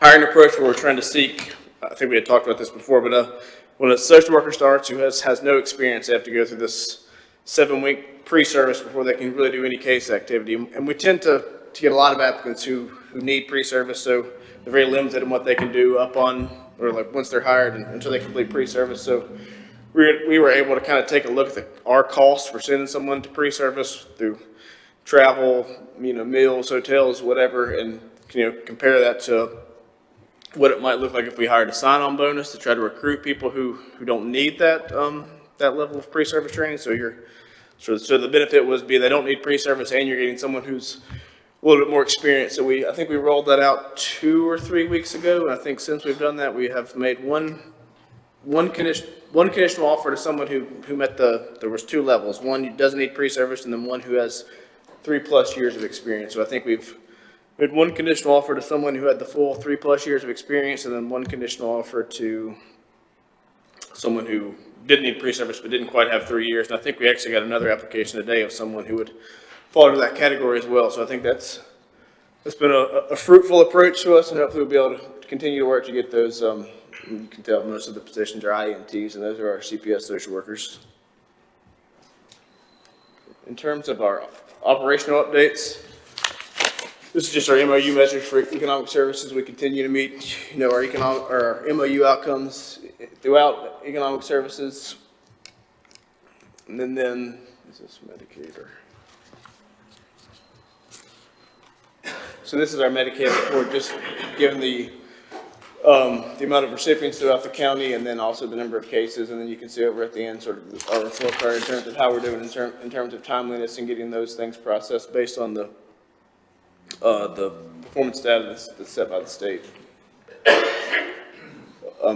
hiring approach where we're trying to seek, I think we had talked about this before, but when a social worker starts who has no experience, they have to go through this 7-week pre-service before they can really do any case activity. And we tend to get a lot of applicants who need pre-service, so very limited in what they can do up on, or like once they're hired and until they complete pre-service. So we were able to kind of take a look at our costs for sending someone to pre-service through travel, meals, hotels, whatever, and, compare that to what it might look like if we hired a sign-on bonus to try to recruit people who don't need that, that level of pre-service training. So so the benefit was they don't need pre-service and you're getting someone who's a little bit more experienced. So I think we rolled that out 2 or 3 weeks ago. And I think since we've done that, we have made one conditional offer to someone who met there was 2 levels. One who doesn't need pre-service and then one who has 3+ years of experience. So I think we've made one conditional offer to someone who had the full 3+ years of experience and then one conditional offer to someone who didn't need pre-service but didn't quite have 3 years. And I think we actually got another application today of someone who would fall into that category as well. So I think that's been a fruitful approach to us, and hopefully we'll be able to continue to work to get those. You can tell most of the positions are IMTs, and those are our CPS social workers. In terms of our operational updates, this is just our MOU measures for economic services. We continue to meet, our MOU outcomes throughout economic services. And then is this Medicaid or? So this is our Medicaid report, just given the amount of recipients throughout the county, and then also the number of cases, and then you can see over at the end sort of our report card in terms of how we're doing in terms of timeliness and getting those things processed based on the performance data that's set by the state.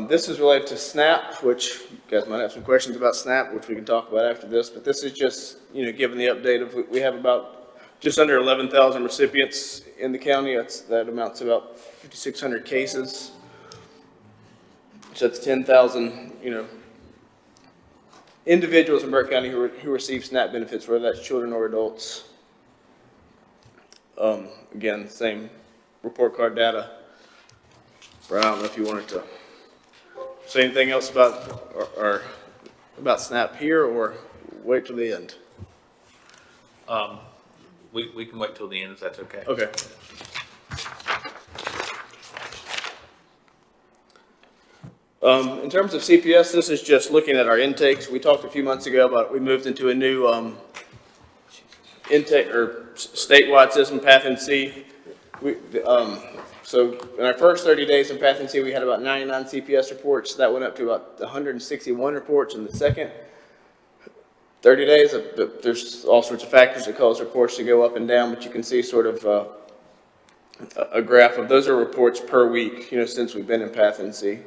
This is related to SNAP, which you guys might have some questions about SNAP, which we can talk about after this, but this is just, given the update of, we have about just under 11,000 recipients in the county. That amounts to about 5,600 cases. So that's 10,000, individuals in Burke County who receive SNAP benefits, whether that's children or adults. Again, same report card data. But I don't know if you wanted to say anything else about SNAP here or wait till the end. We can wait till the end if that's okay. Okay. In terms of CPS, this is just looking at our intakes. We talked a few months ago about we moved into a new intake or statewide system, Path NC. So in our first 30 days in Path NC, we had about 99 CPS reports. That went up to about 161 reports in the second 30 days. There's all sorts of factors that cause reports to go up and down, but you can see sort of a graph of those are reports per week, since we've been in Path NC.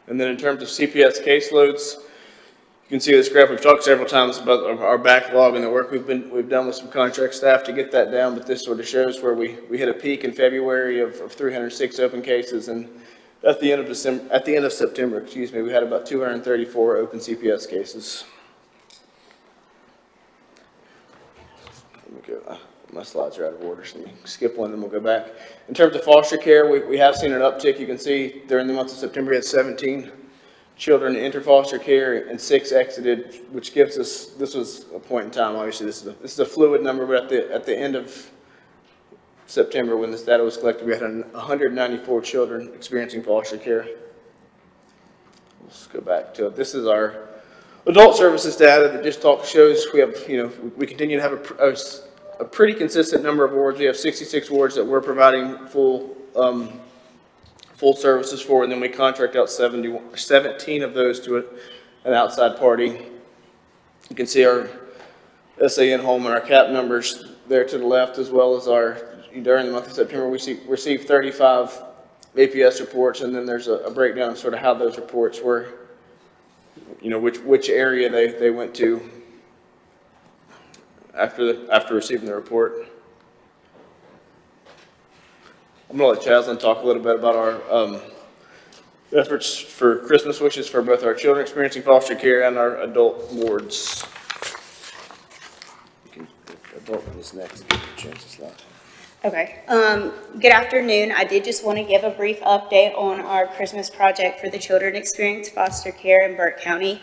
And then in terms of CPS caseloads, you can see this graph. We've talked several times about our backlog and the work we've done with some contract staff to get that down, but this sort of shows where we hit a peak in February of 306 open cases, and at the end of September, we had about 234 open CPS cases. Let me go. My slides are out of order, so let me skip one, then we'll go back. In terms of foster care, we have seen an uptick. You can see during the month of September, we had 17 children enter foster care and 6 exited, which gives us, this was a point in time, obviously this is a fluid number, but at the end of September, when this data was collected, we had 194 children experiencing foster care. Let's go back to it. This is our adult services data that just shows we have, we continue to have a pretty consistent number of wards. We have 66 wards that we're providing full services for, and then we contract out 17 of those to an outside party. You can see our SAN home and our CAP numbers there to the left, as well as during the month of September, we received 35 APS reports, and then there's a breakdown of sort of how those reports were, which area they went to after receiving the report. I'm going to let Chaslin talk a little bit about our efforts for Christmas wishes for both our children experiencing foster care and our adult wards. Adult is next. Give you a chance to slide. Okay. Good afternoon. I did just want to give a brief update on our Christmas project for the children experiencing foster care in Burke County.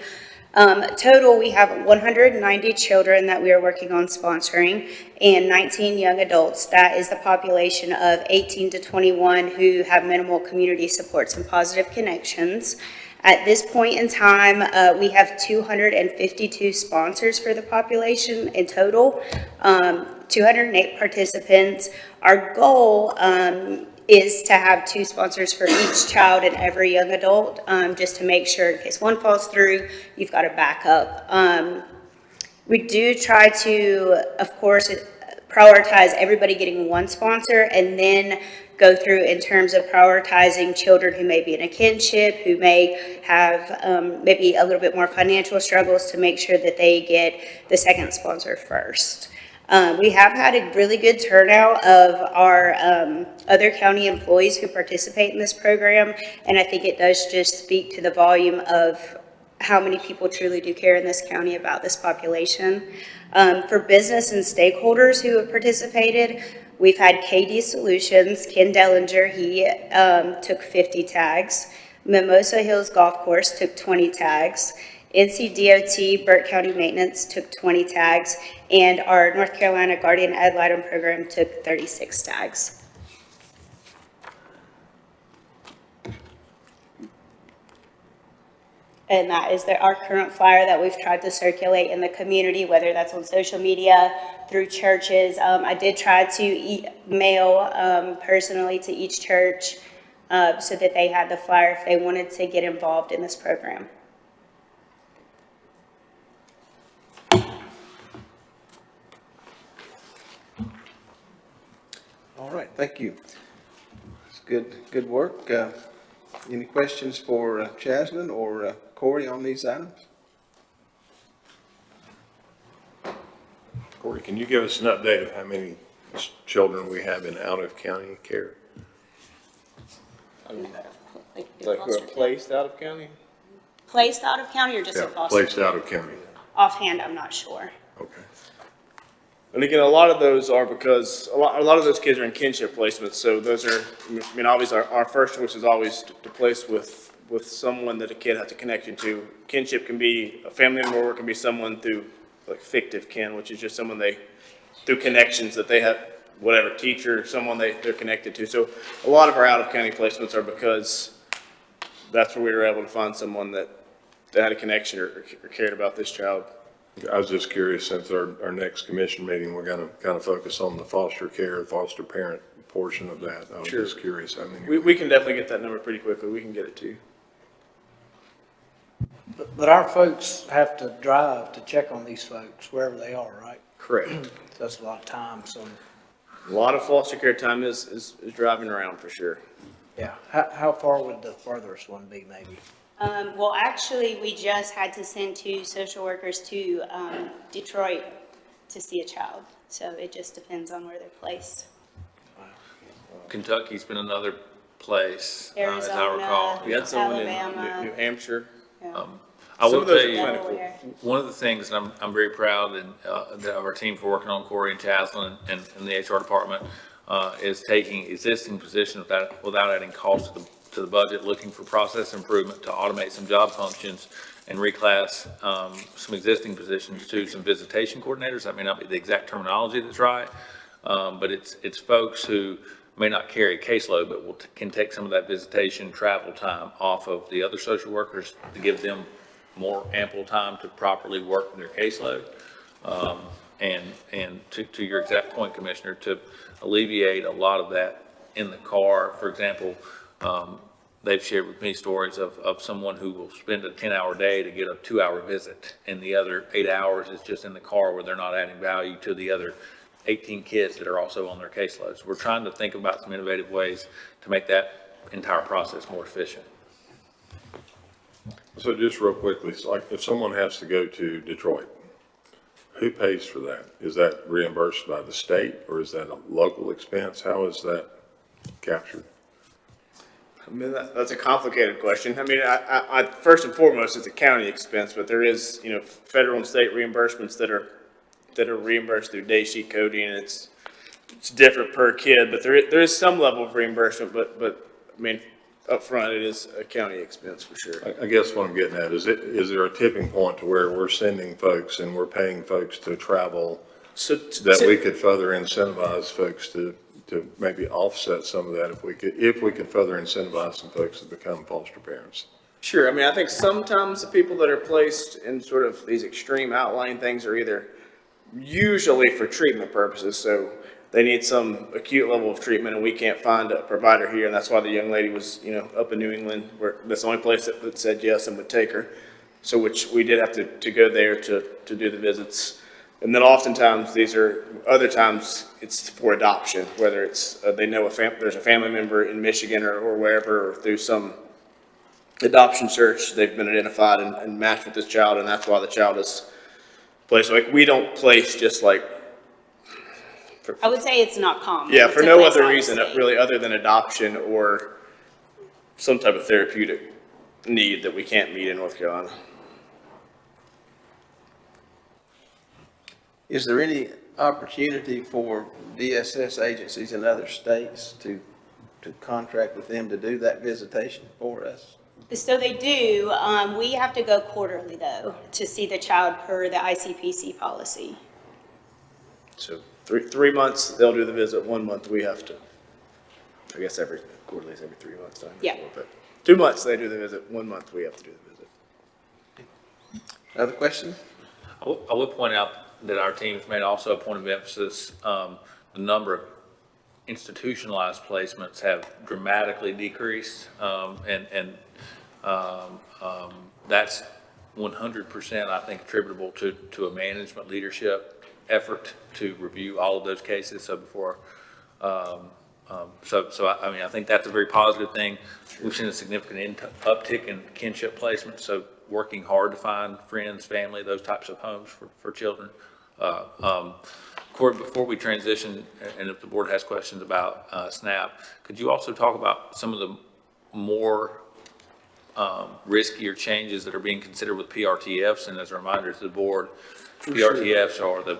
Total, we have 190 children that we are working on sponsoring and 19 young adults. That is the population of 18 to 21 who have minimal community supports and positive connections. At this point in time, we have 252 sponsors for the population in total, 208 participants. Our goal is to have 2 sponsors for each child and every young adult, just to make sure in case one falls through, you've got a backup. We do try to, of course, prioritize everybody getting 1 sponsor and then go through in terms of prioritizing children who may be in a kinship, who may have maybe a little bit more financial struggles, to make sure that they get the second sponsor first. We have had a really good turnout of our other county employees who participate in this program, and I think it does just speak to the volume of how many people truly do care in this county about this population. For business and stakeholders who have participated, we've had KD Solutions, Ken Dellinger, he took 50 tags. Mimosa Hills Golf Course took 20 tags. NCDOT, Burke County Maintenance took 20 tags, and our North Carolina Guardian Ad Litem program took 36 tags. And that is our current flyer that we've tried to circulate in the community, whether that's on social media, through churches. I did try to mail personally to each church so that they had the flyer if they wanted to get involved in this program. All right, thank you. It's good work. Any questions for Jasmine or Corey on these items? Corey, can you give us an update of how many children we have in out-of-county care? Like who are placed out of county? Placed out of county or just Yeah, in foster? placed out of county. Offhand, I'm not sure. Okay. And again, a lot of those are because a lot of those kids are in kinship placements. So those are, I mean, obviously our first choice is always to place with someone that a kid has a connection to. Kinship can be a family member, or it can be someone through like fictive kin, which is just someone through connections that they have, whatever teacher, someone they're connected to. So a lot of our out of county placements are because that's where we were able to find someone that had a connection or cared about this child. I was just curious, since our next commission meeting, we're gonna kind of focus on the foster care, foster parent portion of that. I was Sure. just curious how many. We can definitely get that number pretty quickly. We can get it to you. But our folks have to drive to check on these folks wherever they are, right? Correct. That's a lot of time, so, A lot of foster care time is driving around for sure. yeah. How far would the furthest one be, maybe? Well, actually, we just had to send 2 social workers to Detroit to see a child. So it just depends on where they're placed. Kentucky's been another place, as I Arizona, recall. We had someone in Alabama. New Hampshire. I will Some of those tell are you, clinical. one of the things, and I'm very proud of our team for working on, Corey and Chaslin and the HR department, is taking existing positions without adding cost to the budget, looking for process improvement to automate some job functions and reclass some existing positions to some visitation coordinators. That may not be the exact terminology that's right, but it's folks who may not carry a caseload, but can take some of that visitation travel time off of the other social workers to give them more ample time to properly work in their caseload. And to your exact point, Commissioner, to alleviate a lot of that in the car. For example, they've shared with me stories of someone who will spend a 10-hour day to get a 2-hour visit, and the other 8 hours is just in the car where they're not adding value to the other 18 kids that are also on their caseloads. We're trying to think about some innovative ways to make that entire process more efficient. So just real quickly, so like if someone has to go to Detroit, who pays for that? Is that reimbursed by the state, or is that a local expense? How is that captured? I mean, that's a complicated question. I mean, I first and foremost, it's a county expense, but there is, federal and state reimbursements that are reimbursed through day sheet coding, and it's different per kid, but there is some level of reimbursement, but I mean, upfront, it is a county expense for sure. I guess what I'm getting at, is there a tipping point to where we're sending folks and we're paying folks to travel that we could further incentivize folks to maybe offset some of that if we could further incentivize some folks to become foster parents? Sure, I mean, I think sometimes the people that are placed in sort of these extreme outlying things are either usually for treatment purposes, so they need some acute level of treatment and we can't find a provider here, and that's why the young lady was, up in New England, where that's the only place that said yes and would take her. So which we did have to go there to do the visits. And then oftentimes other times it's for adoption, whether it's, they know there's a family member in Michigan or wherever, or through some adoption search, they've been identified and matched with this child, and that's why the child is placed. Like, we don't place just like, I would say it's not common. yeah, for to no place other out of reason, state. really, other than adoption or some type of therapeutic need that we can't meet in North Carolina. Is there any opportunity for DSS agencies in other states to contract with them to do that visitation for us? So they do. We have to go quarterly, though, to see the child per the ICPC policy. So 3 months, they'll do the visit. 1 month, we have to. I guess every quarterly is every 3 months time. Yeah. But 2 months, they do the visit. 1 month, we have to do the visit. Other questions? I would point out that our team's made also a point of emphasis, the number of institutionalized placements have dramatically decreased, and that's 100%, I think, attributable to a management leadership effort to review all of those cases. So before, I mean, I think that's a very positive thing. We've seen a significant uptick in kinship placement, so working hard to find friends, family, those types of homes for children. Corey, before we transition, and if the board has questions about SNAP, could you also talk about some of the more riskier changes that are being considered with PRTFs? And as a reminder to the board, PRTFs are the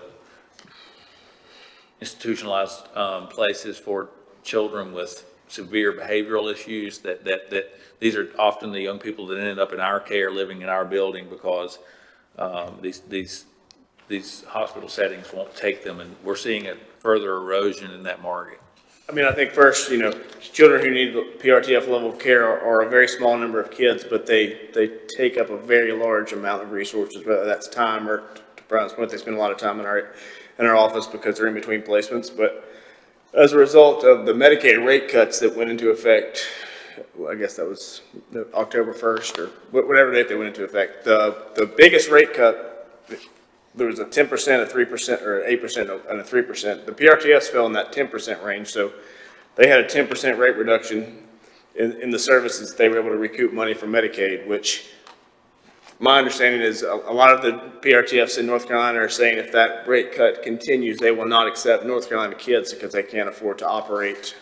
institutionalized places for children with severe behavioral issues, that these are often the young people that end up in our care, living in our building, because these hospital settings won't take them, and we're seeing a further erosion in that market. I mean, I think first, children who need PRTF level of care are a very small number of kids, but they take up a very large amount of resources, whether that's time or, to Brian's point, they spend a lot of time in our office because they're in between placements. But as a result of the Medicaid rate cuts that went into effect, I guess that was October 1st or whatever date they went into effect, the biggest rate cut, there was a 10%, a 3%, or 8%, and a 3%. The PRTS fell in that 10% range, so they had a 10% rate reduction in the services. They were able to recoup money from Medicaid, which my understanding is a lot of the PRTFs in North Carolina are saying if that rate cut continues, they will not accept North Carolina kids because they can't afford to operate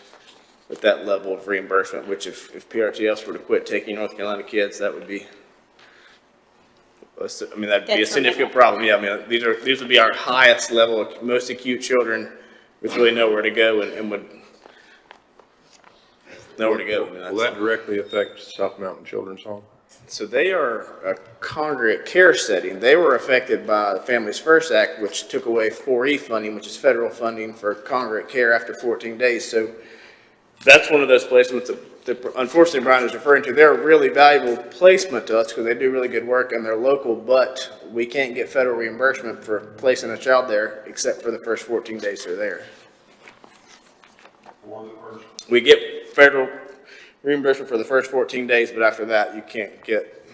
with that level of reimbursement, which if PRTFs were to quit taking North Carolina kids, that would be, I mean, that'd be a significant problem. Yeah, I mean, these would be our highest level of most acute children with really nowhere to go and would nowhere to go. I mean, Will that directly affect South Mountain Children's Home? So they are a congregate care setting. They were affected by the Families First Act, which took away 4E funding, which is federal funding for congregate care after 14 days. So that's one of those placements that unfortunately Brian is referring to. They're a really valuable placement to us because they do really good work and they're local, but we can't get federal reimbursement for placing a child there except for the first 14 days they're there. We get federal reimbursement for the first 14 days, but after that you can't get.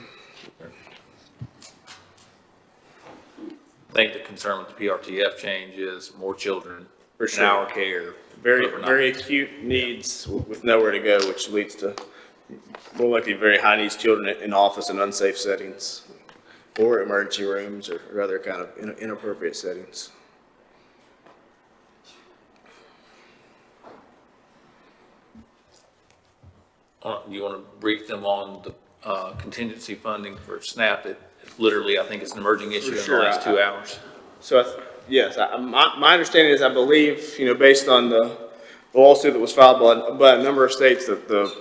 I think the concern with the PRTF change is more children in our care. Very acute needs with nowhere to go, which leads to more likely very high needs children in office and unsafe settings or emergency rooms or other kind of inappropriate settings. You want to brief them on the contingency funding for SNAP? It literally, I think it's an emerging issue in the last 2 hours. So yes, my understanding is I believe, based on the lawsuit that was filed by a number of states, that the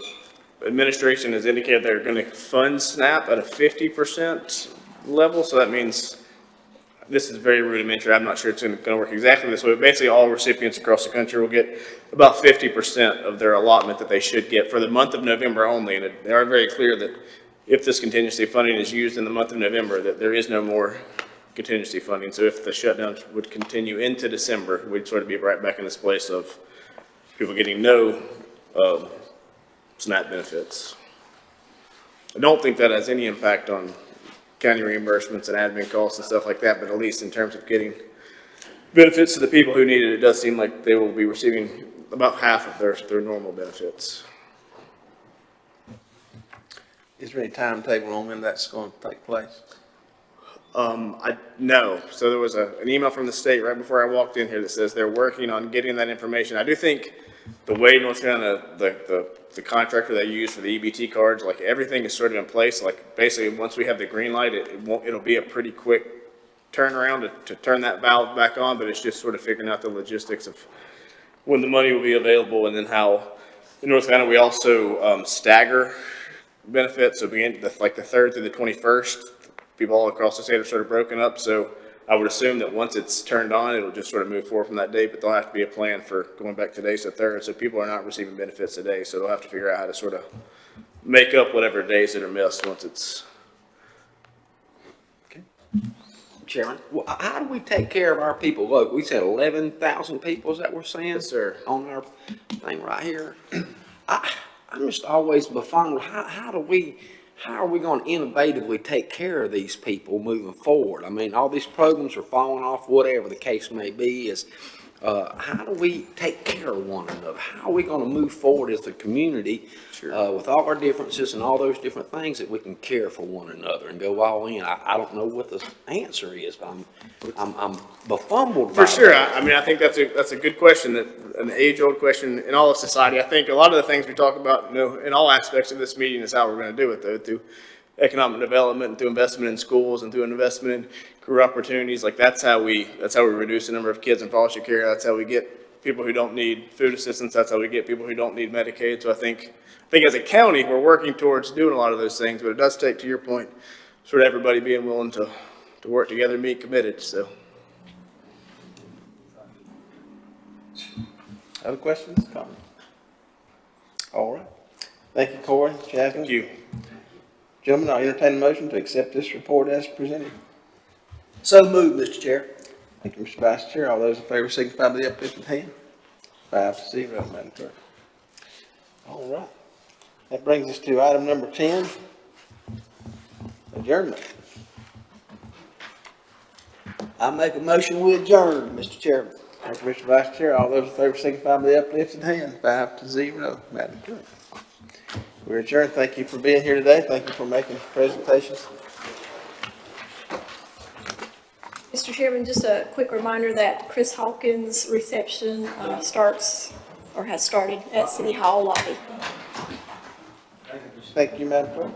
administration has indicated they're going to fund SNAP at a 50% level, so that means, this is very rudimentary, I'm not sure it's going to work exactly this way, but basically all recipients across the country will get about 50% of their allotment that they should get for the month of November only, and they are very clear that if this contingency funding is used in the month of November, that there is no more contingency funding. So if the shutdown would continue into December, we'd sort of be right back in this place of people getting no SNAP benefits. I don't think that has any impact on county reimbursements and admin costs and stuff like that, but at least in terms of getting benefits to the people who need it, it does seem like they will be receiving about half of their normal benefits. Is there any timetable on when that's going to take place? No. So there was an email from the state right before I walked in here that says they're working on getting that information. I do think the way North Carolina, the contractor they use for the EBT cards, like everything is sort of in place. Like basically, once we have the green light, it'll be a pretty quick turnaround to turn that valve back on, but it's just sort of figuring out the logistics of when the money will be available and then how in North Carolina we also stagger benefits. So like the 3rd through the 21st, people all across the state are sort of broken up. So I would assume that once it's turned on, it'll just sort of move forward from that date, but there'll have to be a plan for going back today's the 3rd. So people are not receiving benefits today. So they'll have to figure out how to sort of make up whatever days that are missed once it's. Chairman, well, how do we take care of our people? Look, we said 11,000 people, is that what we're saying? Yes, sir. On our thing right here. I'm just always befuddled. How are we going to innovatively take care of these people moving forward? I mean, all these programs are falling off, whatever the case may be, is how do we take care of one another? How are we going to move forward as a community with all our differences and all those different things that we can care for one another and go all in? I don't know what the answer is, but I'm befuddled by For sure. that. I mean, I think that's a good question, an age-old question in all of society. I think a lot of the things we talk about, in all aspects of this meeting is how we're going to do it, though, through economic development, and through investment in schools, and through investment in career opportunities. Like that's how we reduce the number of kids in foster care. That's how we get people who don't need food assistance. That's how we get people who don't need Medicaid. So I think as a county, we're working towards doing a lot of those things, but it does take, to your point, sort of everybody being willing to work together and be committed, so. Other questions, comments? All right. Thank you, Corey, Jasmine. Thank you. Gentlemen, I'll entertain a motion to accept this report as presented. So moved, Mr. Chair. Thank you, Mr. Vice Chair. All those in favor signify by the uplifted hand. 5-0, Madam Clerk. All right. That brings us to item number 10, adjournment. I make a motion we adjourn, Mr. Chairman. Thank you, Mr. Vice Chair. All those in favor signify by the uplifted hand. 5-0, Madam Clerk. We're adjourned. Thank you for being here today. Thank you for making presentations. Mr. Chairman, just a quick reminder that Chris Hawkins' reception starts or has started at City Hall lobby. Thank you, Madam Clerk.